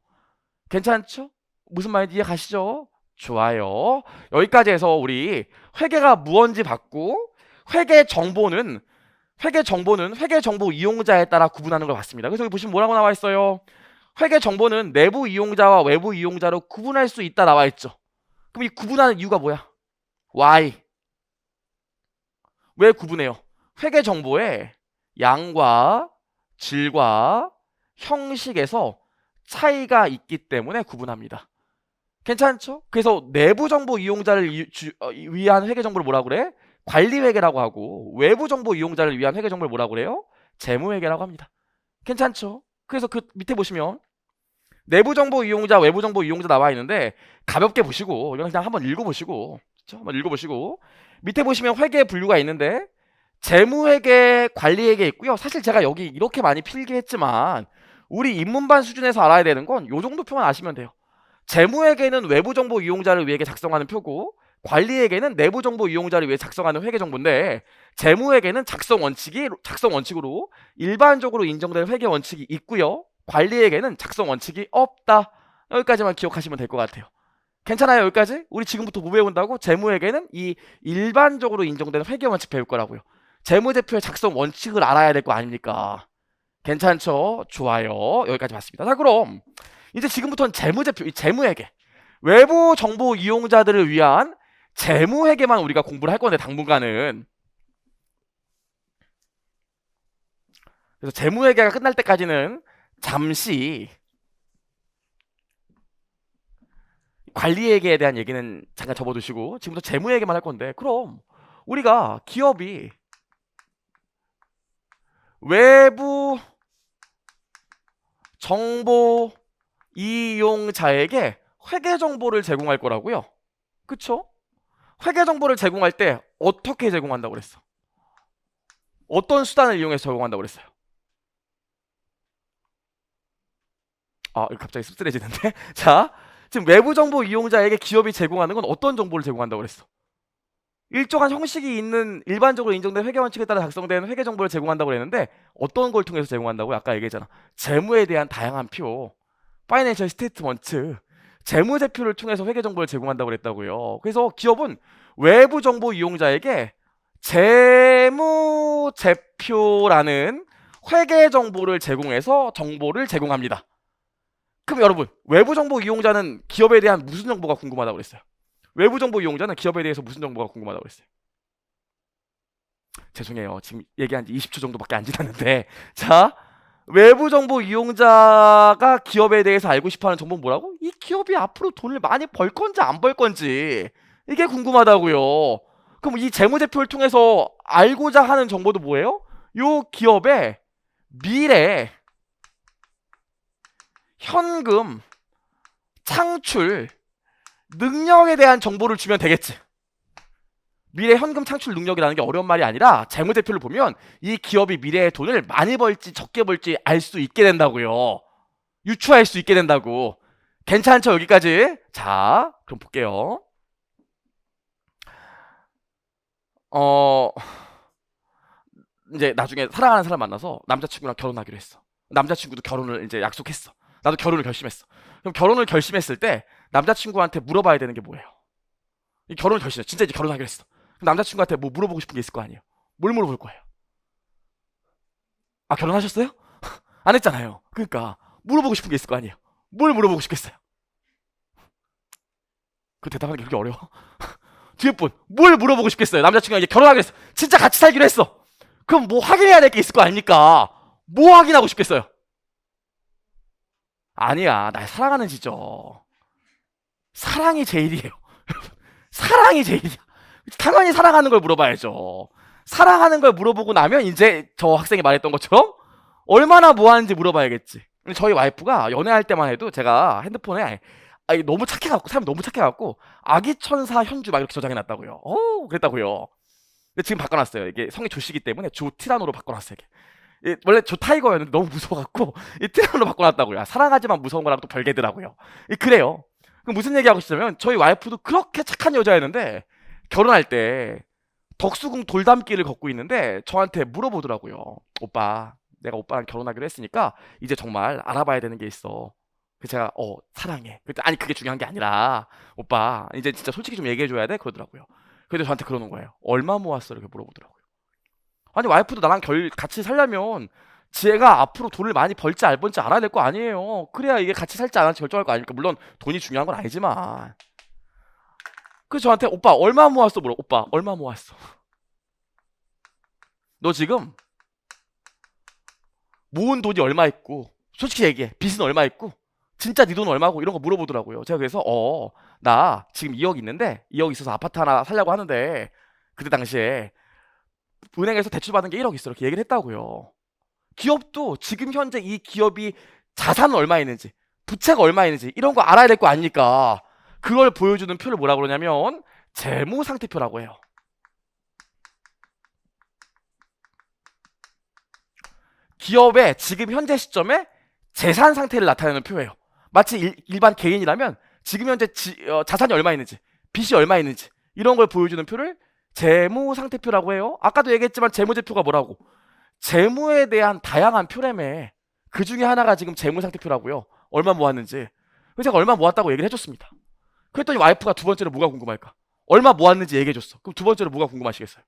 괜찮죠? 무슨 말인지 이해 가시죠? 좋아요. 여기까지 해서 우리 회계가 무언지 봤고 회계 정보는 회계 정보 이용자에 따라 구분하는 걸 봤습니다. 그래서 여기 보시면 뭐라고 나와 있어요? 회계 정보는 내부 이용자와 외부 이용자로 구분할 수 있다 나와 있죠. 그럼 이 구분하는 이유가 뭐야? Why? 왜 구분해요? 회계 정보에 양과 질과 형식에서 차이가 있기 때문에 구분합니다. 괜찮죠? 그래서 내부 정보 이용자를 위한 회계 정보를 뭐라고 그래? 관리 회계라고 하고 외부 정보 이용자를 위한 회계 정보를 뭐라고 그래요? 재무 회계라고 합니다. 괜찮죠? 그래서 그 밑에 보시면 내부 정보 이용자, 외부 정보 이용자 나와 있는데 가볍게 보시고 이건 그냥 한번 읽어보시고 그렇죠? 한번 읽어보시고 밑에 보시면 회계 분류가 있는데 재무회계, 관리회계 있고요. 사실 제가 여기 이렇게 많이 필기했지만 우리 입문반 수준에서 알아야 되는 건 요 정도 표만 아시면 돼요. 재무회계는 외부 정보 이용자를 위해 작성하는 표고 관리회계는 내부 정보 이용자를 위해 작성하는 회계 정보인데 재무회계는 작성 원칙으로 일반적으로 인정된 회계 원칙이 있고요. 관리회계는 작성 원칙이 없다. 여기까지만 기억하시면 될 것 같아요. 괜찮아요? 여기까지? 우리 지금부터 뭐 배운다고? 재무회계는 이 일반적으로 인정되는 회계 원칙 배울 거라고요. 재무제표의 작성 원칙을 알아야 될 거 아닙니까? 괜찮죠? 좋아요. 여기까지 봤습니다. 자, 그럼 이제 지금부터는 재무제표, 이 재무회계. 외부 정보 이용자들을 위한 재무회계만 우리가 공부를 할 건데 당분간은. 그래서 재무회계가 끝날 때까지는 잠시 관리회계에 대한 얘기는 잠깐 접어두시고 지금부터 재무회계만 할 건데 그럼 우리가 기업이 외부 정보 이용자에게 회계 정보를 제공할 거라고요. 그쵸? 회계 정보를 제공할 때 어떻게 제공한다고 그랬어? 어떤 수단을 이용해서 제공한다고 그랬어요? 아, 이거 갑자기 씁쓸해지는데? 자, 지금 외부 정보 이용자에게 기업이 제공하는 건 어떤 정보를 제공한다고 그랬어? 일정한 형식이 있는 일반적으로 인정된 회계 원칙에 따라 작성된 회계 정보를 제공한다고 그랬는데 어떤 걸 통해서 제공한다고? 아까 얘기했잖아. 재무에 대한 다양한 표, 파이낸셜 스테이트먼트, 재무제표를 통해서 회계 정보를 제공한다고 그랬다고요. 그래서 기업은 외부 정보 이용자에게 재무제표라는 회계 정보를 제공해서 정보를 제공합니다. 그럼 여러분, 외부 정보 이용자는 기업에 대한 무슨 정보가 궁금하다고 그랬어요? 외부 정보 이용자는 기업에 대해서 무슨 정보가 궁금하다고 그랬어요? 죄송해요. 지금 얘기한 지 20초 정도밖에 안 지났는데 자, 외부 정보 이용자가 기업에 대해서 알고 싶어하는 정보는 뭐라고? 이 기업이 앞으로 돈을 많이 벌 건지 안 벌 건지 이게 궁금하다고요. 그럼 이 재무제표를 통해서 알고자 하는 정보도 뭐예요? 요 기업의 미래 현금 창출 능력에 대한 정보를 주면 되겠지. 미래 현금 창출 능력이라는 게 어려운 말이 아니라 재무제표를 보면 이 기업이 미래의 돈을 많이 벌지 적게 벌지 알 수 있게 된다고요. 유추할 수 있게 된다고. 괜찮죠? 여기까지. 자, 그럼 볼게요. 이제 나중에 사랑하는 사람 만나서 남자친구랑 결혼하기로 했어. 남자친구도 결혼을 이제 약속했어. 나도 결혼을 결심했어. 그럼 결혼을 결심했을 때 남자친구한테 물어봐야 되는 게 뭐예요? 이 결혼을 결심했어. 진짜 이제 결혼하기로 했어. 그럼 남자친구한테 뭐 물어보고 싶은 게 있을 거 아니에요? 뭘 물어볼 거예요? 아, 결혼하셨어요? 안 했잖아요. 그러니까 물어보고 싶은 게 있을 거 아니에요? 뭘 물어보고 싶겠어요? 그 대답하는 게 그렇게 어려워? 뒤에 분, 뭘 물어보고 싶겠어요? 남자친구가 이제 결혼하기로 했어. 진짜 같이 살기로 했어. 그럼 뭐 확인해야 될 게 있을 거 아닙니까? 뭐 확인하고 싶겠어요? 아니야, 날 사랑하는 지죠. 사랑이 제일이에요. 사랑이 제일이야. 당연히 사랑하는 걸 물어봐야죠. 사랑하는 걸 물어보고 나면 이제 저 학생이 말했던 것처럼 얼마나 뭐 하는지 물어봐야겠지. 저희 와이프가 연애할 때만 해도 제가 핸드폰에 너무 착해갖고, 사람이 너무 착해갖고 아기천사 현주 막 이렇게 저장해놨다고요. 그랬다고요. 근데 지금 바꿔놨어요. 이게 성이 조씨기 때문에 조 티라노로 바꿔놨어요. 이게 원래 조 타이거였는데 너무 무서워갖고 이 티라노로 바꿔놨다고요. 사랑하지만 무서운 거랑 또 별개더라고요. 그래요. 그럼 무슨 얘기하고 싶냐면 저희 와이프도 그렇게 착한 여자였는데 결혼할 때 덕수궁 돌담길을 걷고 있는데 저한테 물어보더라고요. 오빠, 내가 오빠랑 결혼하기로 했으니까 이제 정말 알아봐야 되는 게 있어. 그래서 제가 사랑해. 그때 아니 그게 중요한 게 아니라 오빠 이제 진짜 솔직히 좀 얘기해줘야 돼 그러더라고요. 근데 저한테 그러는 거예요. 얼마 모았어? 이렇게 물어보더라고요. 아니 와이프도 나랑 같이 살려면 지혜가 앞으로 돈을 많이 벌지 안 벌지 알아야 될 거 아니에요. 그래야 이게 같이 살지 안 할지 결정할 거 아닙니까? 물론 돈이 중요한 건 아니지만. 그래서 저한테 오빠 얼마 모았어? 물어. 오빠 얼마 모았어? 너 지금 모은 돈이 얼마 있고 솔직히 얘기해. 빚은 얼마 있고 진짜 네 돈 얼마고 이런 거 물어보더라고요. 제가 그래서 나 지금 2억 있는데 2억 있어서 아파트 하나 살려고 하는데 그때 당시에 은행에서 대출 받은 게 1억 있어 이렇게 얘기를 했다고요. 기업도 지금 현재 이 기업이 자산은 얼마 있는지 부채가 얼마 있는지 이런 거 알아야 될 거 아닙니까? 그걸 보여주는 표를 뭐라 그러냐면 재무상태표라고 해요. 기업의 지금 현재 시점에 재산 상태를 나타내는 표예요. 마치 일반 개인이라면 지금 현재 자산이 얼마 있는지 빚이 얼마 있는지 이런 걸 보여주는 표를 재무상태표라고 해요. 아까도 얘기했지만 재무제표가 뭐라고? 재무에 대한 다양한 표라며. 그 중에 하나가 지금 재무상태표라고요. 얼마 모았는지. 그래서 제가 얼마 모았다고 얘기를 해줬습니다. 그랬더니 와이프가 두 번째로 뭐가 궁금할까? 얼마 모았는지 얘기해줬어. 그럼 두 번째로 뭐가 궁금하시겠어요?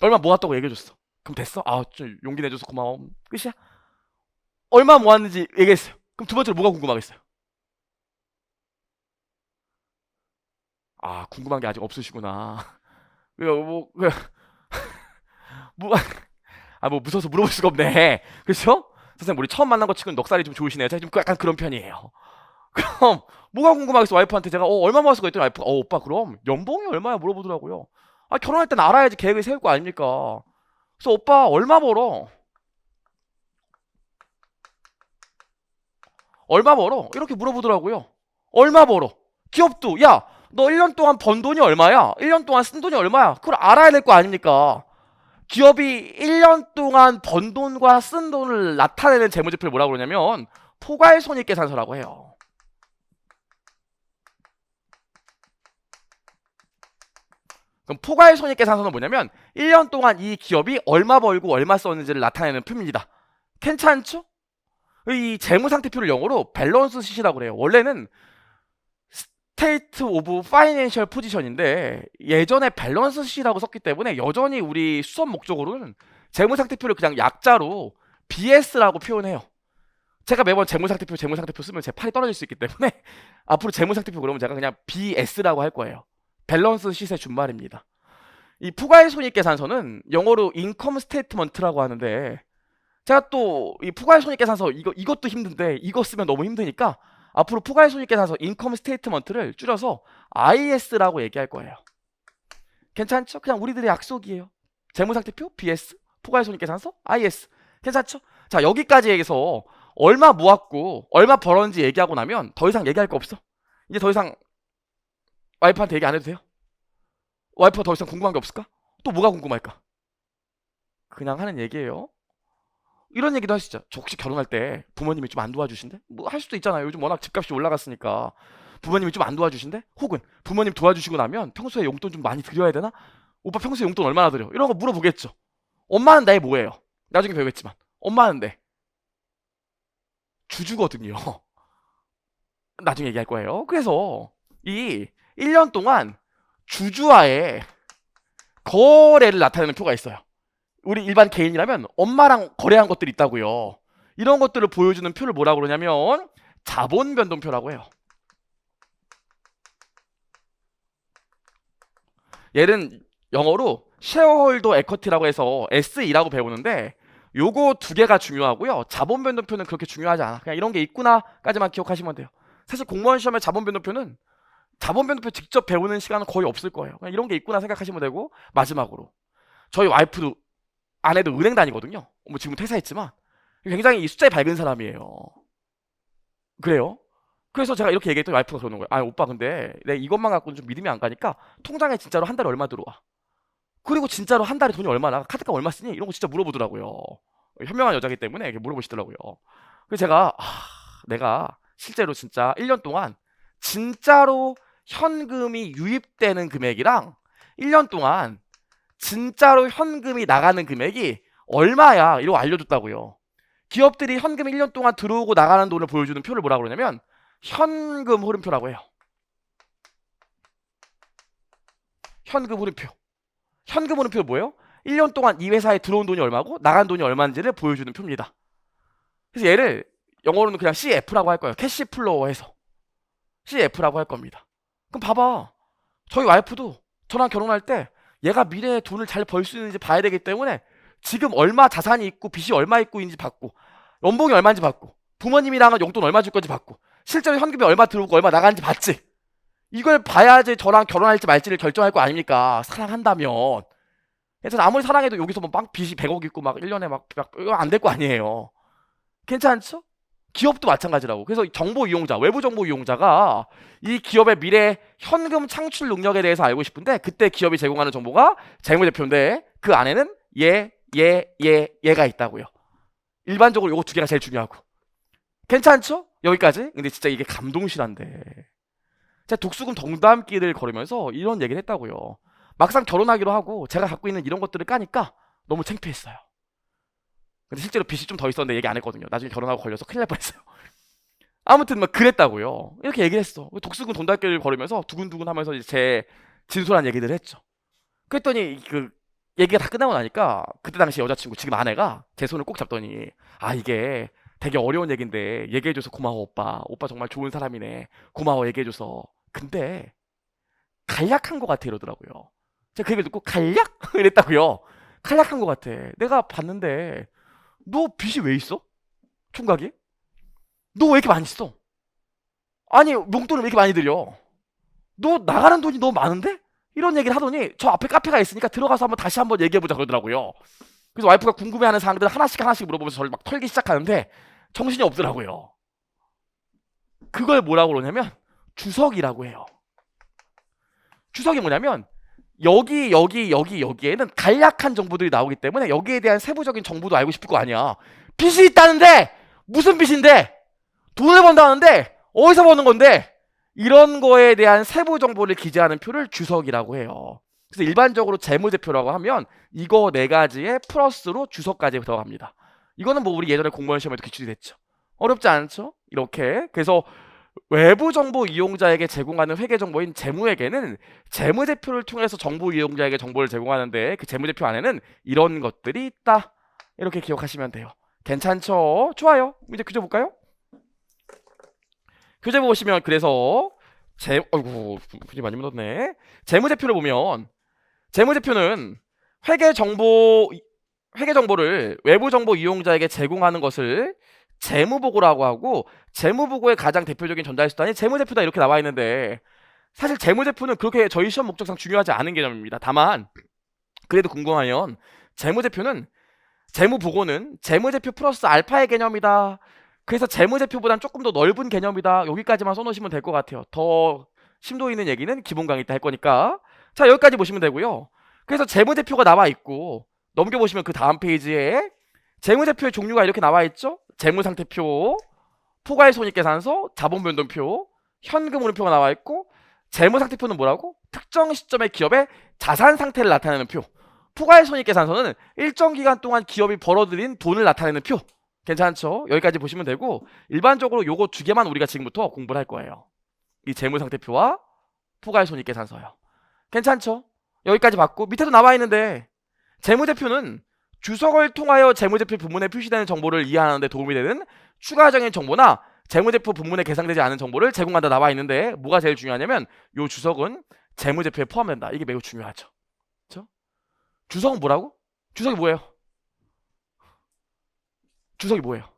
얼마 모았다고 얘기해줬어. 그럼 됐어? 좀 용기 내줘서 고마워. 끝이야? 얼마 모았는지 얘기했어요. 그럼 두 번째로 뭐가 궁금하겠어요? 궁금한 게 아직 없으시구나. 뭐, 뭐 무서워서 물어볼 수가 없네. 그렇죠? 선생님 우리 처음 만난 것 치고는 넉살이 좀 좋으시네요. 제가 좀 약간 그런 편이에요. 그럼 뭐가 궁금하겠어? 와이프한테 제가 얼마 모았어? 그랬더니 와이프가 오빠 그럼 연봉이 얼마야 물어보더라고요. 결혼할 땐 알아야지 계획을 세울 거 아닙니까? 그래서 오빠 얼마 벌어? 얼마 벌어? 이렇게 물어보더라고요. 얼마 벌어? 기업도 야 너 1년 동안 번 돈이 얼마야? 1년 동안 쓴 돈이 얼마야? 그걸 알아야 될 거 아닙니까? 기업이 1년 동안 번 돈과 쓴 돈을 나타내는 재무제표를 뭐라고 그러냐면 포괄손익계산서라고 해요. 그럼 포괄손익계산서는 뭐냐면 1년 동안 이 기업이 얼마 벌고 얼마 썼는지를 나타내는 표입니다. 괜찮죠? 이 재무상태표를 영어로 밸런스 시트라고 그래요. 원래는 스테이트 오브 파이낸셜 포지션인데 예전에 밸런스 시트라고 썼기 때문에 여전히 우리 수업 목적으로는 재무상태표를 그냥 약자로 BS라고 표현해요. 제가 매번 재무상태표 쓰면 제 팔이 떨어질 수 있기 때문에 앞으로 재무상태표 그러면 제가 그냥 BS라고 할 거예요. 밸런스 시트의 준말입니다. 이 포괄손익계산서는 영어로 인컴 스테이트먼트라고 하는데 제가 또 이 포괄손익계산서 이것도 힘든데 이거 쓰면 너무 힘드니까 앞으로 포괄손익계산서 인컴 스테이트먼트를 줄여서 IS라고 얘기할 거예요. 괜찮죠? 그냥 우리들의 약속이에요. 재무상태표 BS, 포괄손익계산서 IS. 괜찮죠? 자, 여기까지 얘기해서 얼마 모았고 얼마 벌었는지 얘기하고 나면 더 이상 얘기할 거 없어. 이제 더 이상 와이프한테 얘기 안 해도 돼요? 와이프가 더 이상 궁금한 게 없을까? 또 뭐가 궁금할까? 그냥 하는 얘기예요. 이런 얘기도 할 수 있죠. 저 혹시 결혼할 때 부모님이 좀 안 도와주신대? 뭐 할 수도 있잖아요. 요즘 워낙 집값이 올라갔으니까 부모님이 좀 안 도와주신대? 혹은 부모님 도와주시고 나면 평소에 용돈 좀 많이 드려야 되나? 오빠 평소에 용돈 얼마나 드려? 이런 거 물어보겠죠. 엄마는 나의 뭐예요? 나중에 배우겠지만 엄마는 내 주주거든요. 나중에 얘기할 거예요. 그래서 이 1년 동안 주주와의 거래를 나타내는 표가 있어요. 우리 일반 개인이라면 엄마랑 거래한 것들이 있다고요. 이런 것들을 보여주는 표를 뭐라고 그러냐면 자본 변동표라고 해요. 얘는 영어로 쉐어홀더 에쿼티라고 해서 SE라고 배우는데 요거 두 개가 중요하고요. 자본 변동표는 그렇게 중요하지 않아. 그냥 이런 게 있구나까지만 기억하시면 돼요. 사실 공무원 시험에 자본 변동표 직접 배우는 시간은 거의 없을 거예요. 그냥 이런 게 있구나 생각하시면 되고, 마지막으로 저희 와이프도 아내도 은행 다니거든요. 뭐 지금 퇴사했지만 굉장히 이 숫자에 밝은 사람이에요. 그래요? 그래서 제가 이렇게 얘기했더니 와이프가 그러는 거예요. 아 오빠 근데 내가 이것만 갖고는 좀 믿음이 안 가니까 통장에 진짜로 한 달에 얼마 들어와? 그리고 진짜로 한 달에 돈이 얼마 나가? 카드값 얼마 쓰니? 이런 거 진짜 물어보더라고요. 현명한 여자기 때문에 이렇게 물어보시더라고요. 그래서 제가 내가 실제로 진짜 1년 동안 진짜로 현금이 유입되는 금액이랑 1년 동안 진짜로 현금이 나가는 금액이 얼마야? 이러고 알려줬다고요. 기업들이 현금이 1년 동안 들어오고 나가는 돈을 보여주는 표를 뭐라고 그러냐면 현금 흐름표라고 해요. 현금 흐름표. 현금 흐름표는 뭐예요? 1년 동안 이 회사에 들어온 돈이 얼마고 나간 돈이 얼마인지를 보여주는 표입니다. 그래서 얘를 영어로는 그냥 CF라고 할 거예요. 캐시 플로우 해서 CF라고 할 겁니다. 그럼 봐봐. 저희 와이프도 저랑 결혼할 때 얘가 미래에 돈을 잘 벌 수 있는지 봐야 되기 때문에 지금 얼마 자산이 있고 빚이 얼마 있고 있는지 받고 연봉이 얼마인지 받고 부모님이랑은 용돈 얼마 줄 건지 받고 실제로 현금이 얼마 들어오고 얼마 나가는지 받지. 이걸 봐야지 저랑 결혼할지 말지를 결정할 거 아닙니까? 사랑한다면. 그래서 아무리 사랑해도 여기서 뭐 막 빚이 100억 있고 막 1년에 막 이거 안 될 거 아니에요. 괜찮죠? 기업도 마찬가지라고. 그래서 정보 이용자, 외부 정보 이용자가 이 기업의 미래 현금 창출 능력에 대해서 알고 싶은데 그때 기업이 제공하는 정보가 재무제표인데 그 안에는 얘가 있다고요. 일반적으로 요거 두 개가 제일 중요하고. 괜찮죠? 여기까지? 근데 진짜 이게 감동실한데. 제가 독수금 덩담길을 걸으면서 이런 얘기를 했다고요. 막상 결혼하기로 하고 제가 갖고 있는 이런 것들을 까니까 너무 창피했어요. 근데 실제로 빚이 좀 더 있었는데 얘기 안 했거든요. 나중에 결혼하고 걸려서 큰일 날 뻔했어요. 아무튼 막 그랬다고요. 이렇게 얘기를 했어. 독수금 돈달길을 걸으면서 두근두근 하면서 이제 제 진솔한 얘기들을 했죠. 그랬더니 그 얘기가 다 끝나고 나니까 그때 당시 여자친구 지금 아내가 제 손을 꼭 잡더니 이게 되게 어려운 얘기인데 얘기해줘서 고마워 오빠. 오빠 정말 좋은 사람이네. 고마워 얘기해줘서. 근데 간략한 것 같아 이러더라고요. 제가 그 얘기를 듣고 간략? 이랬다고요. 간략한 것 같아. 내가 봤는데 너 빚이 왜 있어? 총각이? 너 왜 이렇게 많이 써? 아니 용돈을 왜 이렇게 많이 들여? 너 나가는 돈이 너무 많은데? 이런 얘기를 하더니 저 앞에 카페가 있으니까 들어가서 다시 한번 얘기해보자 그러더라고요. 그래서 와이프가 궁금해하는 사항들 하나씩 물어보면서 저를 막 털기 시작하는데 정신이 없더라고요. 그걸 뭐라고 그러냐면 주석이라고 해요. 주석이 뭐냐면 여기에는 간략한 정보들이 나오기 때문에 여기에 대한 세부적인 정보도 알고 싶을 거 아니야. 빚이 있다는데 무슨 빚인데 돈을 번다는데 어디서 버는 건데 이런 거에 대한 세부 정보를 기재하는 표를 주석이라고 해요. 그래서 일반적으로 재무제표라고 하면 이거 네 가지에 플러스로 주석까지 들어갑니다. 이거는 뭐 우리 예전에 공무원 시험에도 기출이 됐죠. 어렵지 않죠? 이렇게. 그래서 외부 정보 이용자에게 제공하는 회계 정보인 재무회계는 재무제표를 통해서 정보 이용자에게 정보를 제공하는데 그 재무제표 안에는 이런 것들이 있다. 이렇게 기억하시면 돼요. 괜찮죠? 좋아요. 이제 교재 볼까요? 교재 보시면 그래서 아이고 굳이 많이 묻었네. 재무제표를 보면 재무제표는 회계 정보를 외부 정보 이용자에게 제공하는 것을 재무보고라고 하고 재무보고의 가장 대표적인 전달수단이 재무제표다 이렇게 나와 있는데 사실 재무제표는 그렇게 저희 시험 목적상 중요하지 않은 개념입니다. 다만 그래도 궁금하면 재무제표는 재무보고는 재무제표 플러스 알파의 개념이다. 그래서 재무제표보단 조금 더 넓은 개념이다. 여기까지만 써놓으시면 될 것 같아요. 더 심도 있는 얘기는 기본 강의 때 할 거니까. 자, 여기까지 보시면 되고요. 그래서 재무제표가 나와 있고 넘겨보시면 그 다음 페이지에 재무제표의 종류가 이렇게 나와 있죠. 재무상태표, 포괄손익계산서, 자본변동표, 현금흐름표가 나와 있고 재무상태표는 뭐라고? 특정 시점의 기업의 자산 상태를 나타내는 표. 포괄손익계산서는 일정 기간 동안 기업이 벌어들인 돈을 나타내는 표. 괜찮죠? 여기까지 보시면 되고 일반적으로 요거 두 개만 우리가 지금부터 공부를 할 거예요. 이 재무상태표와 포괄손익계산서요. 괜찮죠? 여기까지 봤고 밑에도 나와 있는데 재무제표는 주석을 통하여 재무제표 부문에 표시되는 정보를 이해하는 데 도움이 되는 추가적인 정보나 재무제표 부문에 계산되지 않은 정보를 제공한다 나와 있는데 뭐가 제일 중요하냐면 요 주석은 재무제표에 포함된다. 이게 매우 중요하죠. 그렇죠? 주석은 뭐라고? 주석이 뭐예요? 주석이 뭐예요?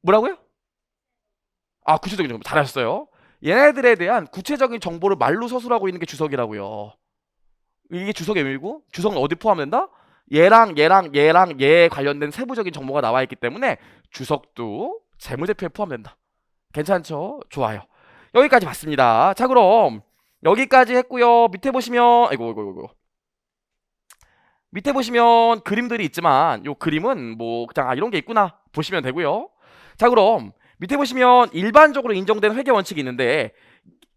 뭐라고요? 아, 구체적인 정보. 잘하셨어요. 얘네들에 대한 구체적인 정보를 말로 서술하고 있는 게 주석이라고요. 이게 주석의 의미고 주석은 어디 포함된다? 얘랑 얘에 관련된 세부적인 정보가 나와 있기 때문에 주석도 재무제표에 포함된다. 괜찮죠? 좋아요. 여기까지 봤습니다. 자, 그럼 여기까지 했고요. 밑에 보시면 아이고. 밑에 보시면 그림들이 있지만 요 그림은 뭐 그냥 이런 게 있구나 보시면 되고요. 자, 그럼 밑에 보시면 일반적으로 인정된 회계 원칙이 있는데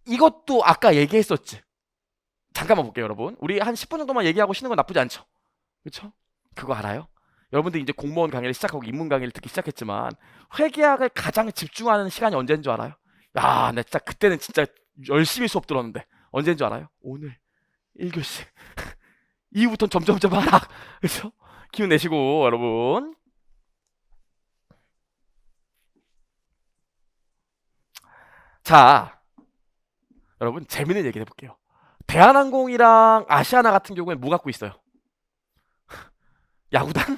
이것도 아까 얘기했었지. 잠깐만 볼게요, 여러분. 우리 한 10분 정도만 얘기하고 쉬는 건 나쁘지 않죠? 그쵸? 그거 알아요? 여러분들 이제 공무원 강의를 시작하고 인문 강의를 듣기 시작했지만 회계학을 가장 집중하는 시간이 언제인 줄 알아요? 야, 나 진짜 그때는 진짜 열심히 수업 들었는데 언제인 줄 알아요? 오늘 1교시 이후부터는 점점점 하락. 그쵸? 기운 내시고 여러분. 자, 여러분 재밌는 얘기 해볼게요. 대한항공이랑 아시아나 같은 경우에는 뭐 갖고 있어요? 야구단?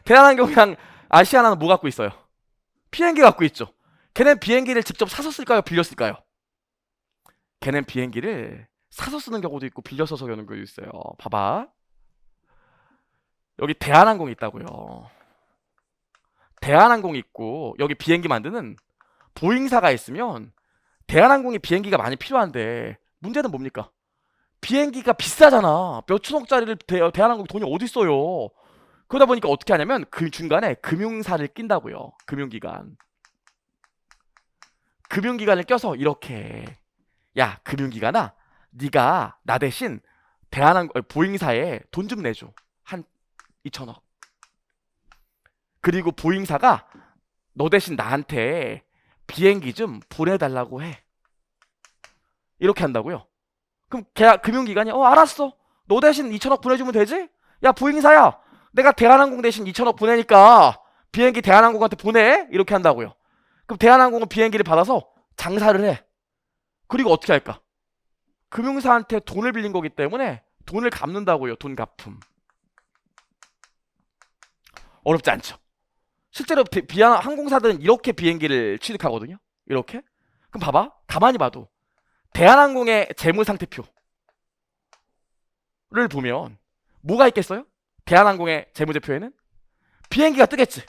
대한항공이랑 아시아나는 뭐 갖고 있어요? 비행기 갖고 있죠. 걔는 비행기를 직접 사서 쓸까요? 빌렸을까요? 걔는 비행기를 사서 쓰는 경우도 있고 빌려서 쓰는 경우도 있어요. 봐봐. 여기 대한항공이 있다고요. 대한항공이 있고 여기 비행기 만드는 보잉사가 있으면 대한항공이 비행기가 많이 필요한데 문제는 뭡니까? 비행기가 비싸잖아. 몇 천억짜리를 대한항공이 돈이 어디 있어요. 그러다 보니까 어떻게 하냐면 그 중간에 금융사를 낀다고요. 금융기관을 껴서 이렇게 야, 금융기관아, 네가 나 대신 대한항공 보잉사에 돈 좀 내줘. 한 2천억. 그리고 보잉사가 너 대신 나한테 비행기 좀 보내달라고 해. 이렇게 한다고요. 그럼 금융기관이 알았어. 너 대신 2천억 보내주면 되지? 야, 보잉사야, 내가 대한항공 대신 2천억 보내니까 비행기 대한항공한테 보내. 이렇게 한다고요. 그럼 대한항공은 비행기를 받아서 장사를 해. 그리고 어떻게 할까? 금융사한테 돈을 빌린 거기 때문에 돈을 갚는다고요. 돈 갚음. 어렵지 않죠? 실제로 항공사들은 이렇게 비행기를 취득하거든요. 이렇게. 그럼 봐봐. 가만히 봐도 대한항공의 재무상태표를 보면 뭐가 있겠어요? 대한항공의 재무제표에는 비행기가 뜨겠지.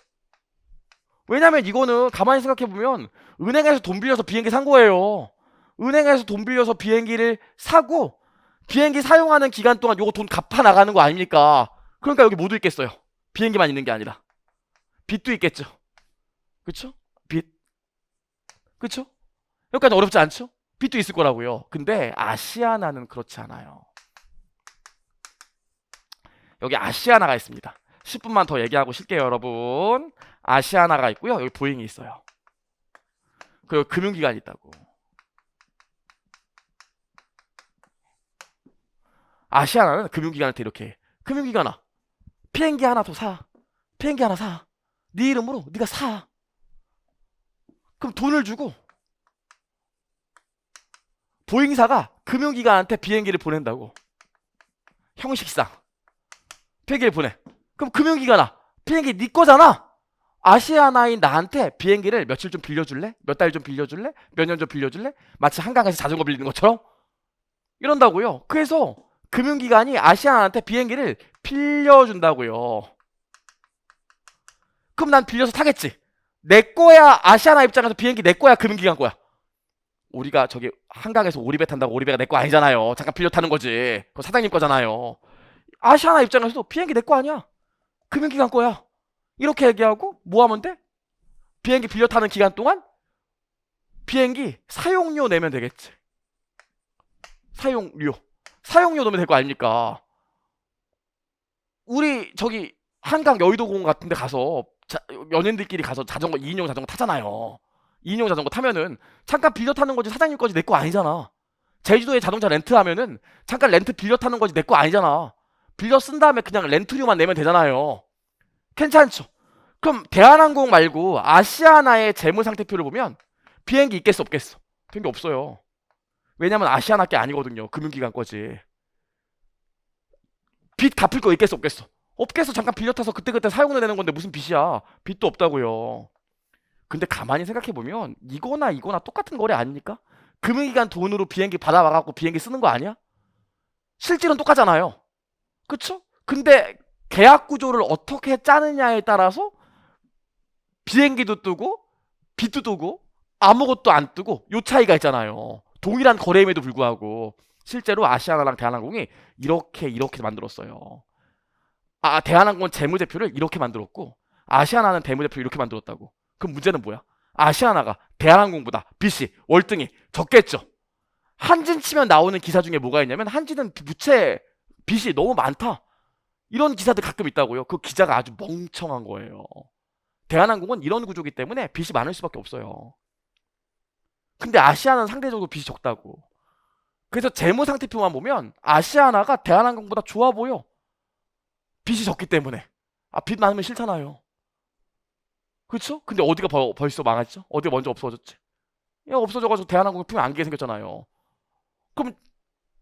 왜냐면 이거는 가만히 생각해보면 은행에서 돈 빌려서 비행기 산 거예요. 은행에서 돈 빌려서 비행기를 사고 비행기 사용하는 기간 동안 요거 돈 갚아 나가는 거 아닙니까? 그러니까 여기 뭐도 있겠어요. 비행기만 있는 게 아니라 빚도 있겠죠. 그쵸? 빚. 그쵸? 여기까지 어렵지 않죠? 빚도 있을 거라고요. 근데 아시아나는 그렇지 않아요. 여기 아시아나가 있습니다. 10분만 더 얘기하고 쉴게요, 여러분. 아시아나가 있고요. 여기 보잉이 있어요. 그리고 금융기관이 있다고. 아시아나는 금융기관한테 이렇게 금융기관아, 비행기 하나 더 사. 비행기 하나 사. 네 이름으로 네가 사. 그럼 돈을 주고 보잉사가 금융기관한테 비행기를 보낸다고. 형식상 비행기를 보내. 그럼 금융기관아, 비행기 네 거잖아. 아시아나인 나한테 비행기를 며칠 좀 빌려줄래? 몇 달 좀 빌려줄래? 몇 년 좀 빌려줄래? 마치 한강에서 자전거 빌리는 것처럼 이런다고요. 그래서 금융기관이 아시아나한테 비행기를 빌려준다고요. 그럼 난 빌려서 타겠지. 내 거야. 아시아나 입장에서 비행기 내 거야, 금융기관 거야. 우리가 저기 한강에서 오리배 탄다고 오리배가 내 거 아니잖아요. 잠깐 빌려 타는 거지. 그거 사장님 거잖아요. 아시아나 입장에서도 비행기 내 거 아니야. 금융기관 거야. 이렇게 얘기하고 뭐 하면 돼? 비행기 빌려 타는 기간 동안 비행기 사용료 내면 되겠지. 사용료. 사용료 넣으면 될 거 아닙니까? 우리 저기 한강 여의도공원 같은 데 가서 연예인들끼리 가서 자전거 2인용 자전거 타잖아요. 2인용 자전거 타면은 잠깐 빌려 타는 거지 사장님 거지 내 거 아니잖아. 제주도에 자동차 렌트하면은 잠깐 렌트 빌려 타는 거지 내 거 아니잖아. 빌려 쓴 다음에 그냥 렌트료만 내면 되잖아요. 괜찮죠? 그럼 대한항공 말고 아시아나의 재무상태표를 보면 비행기 있겠어 없겠어? 비행기 없어요. 왜냐면 아시아나 게 아니거든요. 금융기관 거지. 빚 갚을 거 있겠어 없겠어? 없겠어. 잠깐 빌려 타서 그때그때 사용료 내는 건데 무슨 빚이야. 빚도 없다고요. 근데 가만히 생각해보면 이거나 이거나 똑같은 거래 아닙니까? 금융기관 돈으로 비행기 받아와갖고 비행기 쓰는 거 아니야? 실질은 똑같잖아요. 그쵸? 근데 계약 구조를 어떻게 짜느냐에 따라서 비행기도 뜨고 빚도 뜨고 아무것도 안 뜨고 요 차이가 있잖아요. 동일한 거래임에도 불구하고 실제로 아시아나랑 대한항공이 이렇게 만들었어요. 대한항공은 재무제표를 이렇게 만들었고 아시아나는 재무제표를 이렇게 만들었다고. 그럼 문제는 뭐야? 아시아나가 대한항공보다 빚이 월등히 적겠죠. 한진 치면 나오는 기사 중에 뭐가 있냐면 한진은 부채 빚이 너무 많다. 이런 기사들 가끔 있다고요. 그 기자가 아주 멍청한 거예요. 대한항공은 이런 구조기 때문에 빚이 많을 수밖에 없어요. 근데 아시아나는 상대적으로 빚이 적다고. 그래서 재무상태표만 보면 아시아나가 대한항공보다 좋아 보여. 빚이 적기 때문에. 빚 많으면 싫잖아요. 그렇죠? 근데 어디가 벌써 망했죠? 어디가 먼저 없어졌지? 없어져가지고 대한항공이 품에 안기게 생겼잖아요. 그럼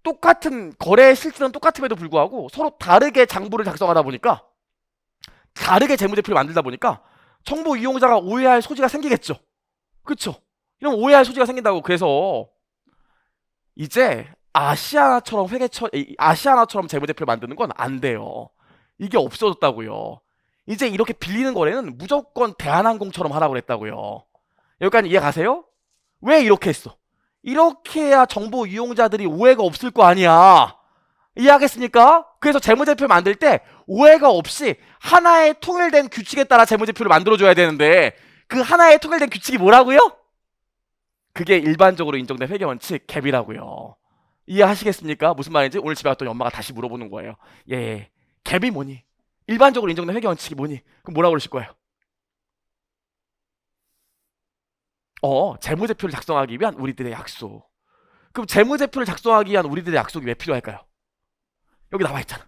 똑같은 거래 실질은 똑같음에도 불구하고 서로 다르게 장부를 작성하다 보니까 다르게 재무제표를 만들다 보니까 정보 이용자가 오해할 소지가 생기겠죠. 그쵸? 이런 오해할 소지가 생긴다고. 그래서 이제 아시아나처럼 재무제표를 만드는 건 안 돼요. 이게 없어졌다고요. 이제 이렇게 빌리는 거래는 무조건 대한항공처럼 하라고 그랬다고요. 여기까지 이해 가세요? 왜 이렇게 했어? 이렇게 해야 정보 이용자들이 오해가 없을 거 아니야. 이해하겠습니까? 그래서 재무제표 만들 때 오해가 없이 하나의 통일된 규칙에 따라 재무제표를 만들어줘야 되는데 그 하나의 통일된 규칙이 뭐라고요? 그게 일반적으로 인정된 회계원칙 갭이라고요. 이해하시겠습니까? 무슨 말인지 오늘 집에 갔더니 엄마가 다시 물어보는 거예요. 예, 갭이 뭐니? 일반적으로 인정된 회계원칙이 뭐니? 그럼 뭐라고 그러실 거예요? 재무제표를 작성하기 위한 우리들의 약속. 그럼 재무제표를 작성하기 위한 우리들의 약속이 왜 필요할까요? 여기 나와 있잖아.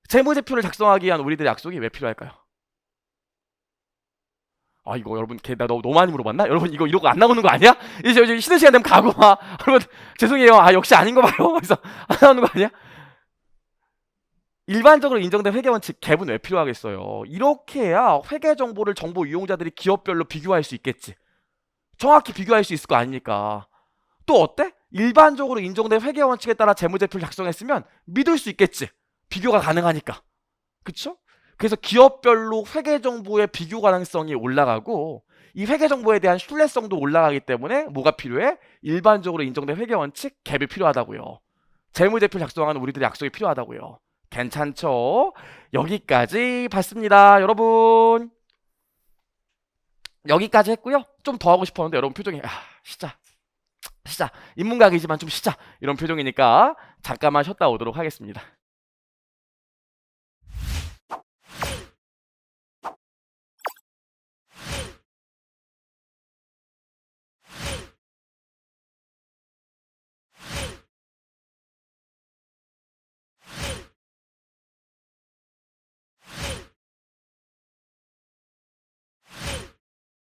재무제표를 작성하기 위한 우리들의 약속이 왜 필요할까요? 이거 여러분 나 너무 많이 물어봤나? 여러분 이거 이러고 안 나오는 거 아니야? 이제 쉬는 시간 되면 가고 여러분 죄송해요. 역시 아닌 거 봐요. 그래서 안 나오는 거 아니야? 일반적으로 인정된 회계원칙 갭은 왜 필요하겠어요? 이렇게 해야 회계 정보를 정보 이용자들이 기업별로 비교할 수 있겠지. 정확히 비교할 수 있을 거 아닙니까? 또 어때? 일반적으로 인정된 회계원칙에 따라 재무제표를 작성했으면 믿을 수 있겠지. 비교가 가능하니까. 그쵸? 그래서 기업별로 회계 정보의 비교 가능성이 올라가고 이 회계 정보에 대한 신뢰성도 올라가기 때문에 뭐가 필요해? 일반적으로 인정된 회계 원칙 갭이 필요하다고요. 재무제표 작성하는 우리들의 약속이 필요하다고요. 괜찮죠? 여기까지 봤습니다. 여러분 여기까지 했고요. 좀 더 하고 싶었는데 여러분 표정이 진짜 인문각이지만 좀 쉬자 이런 표정이니까 잠깐만 쉬었다 오도록 하겠습니다.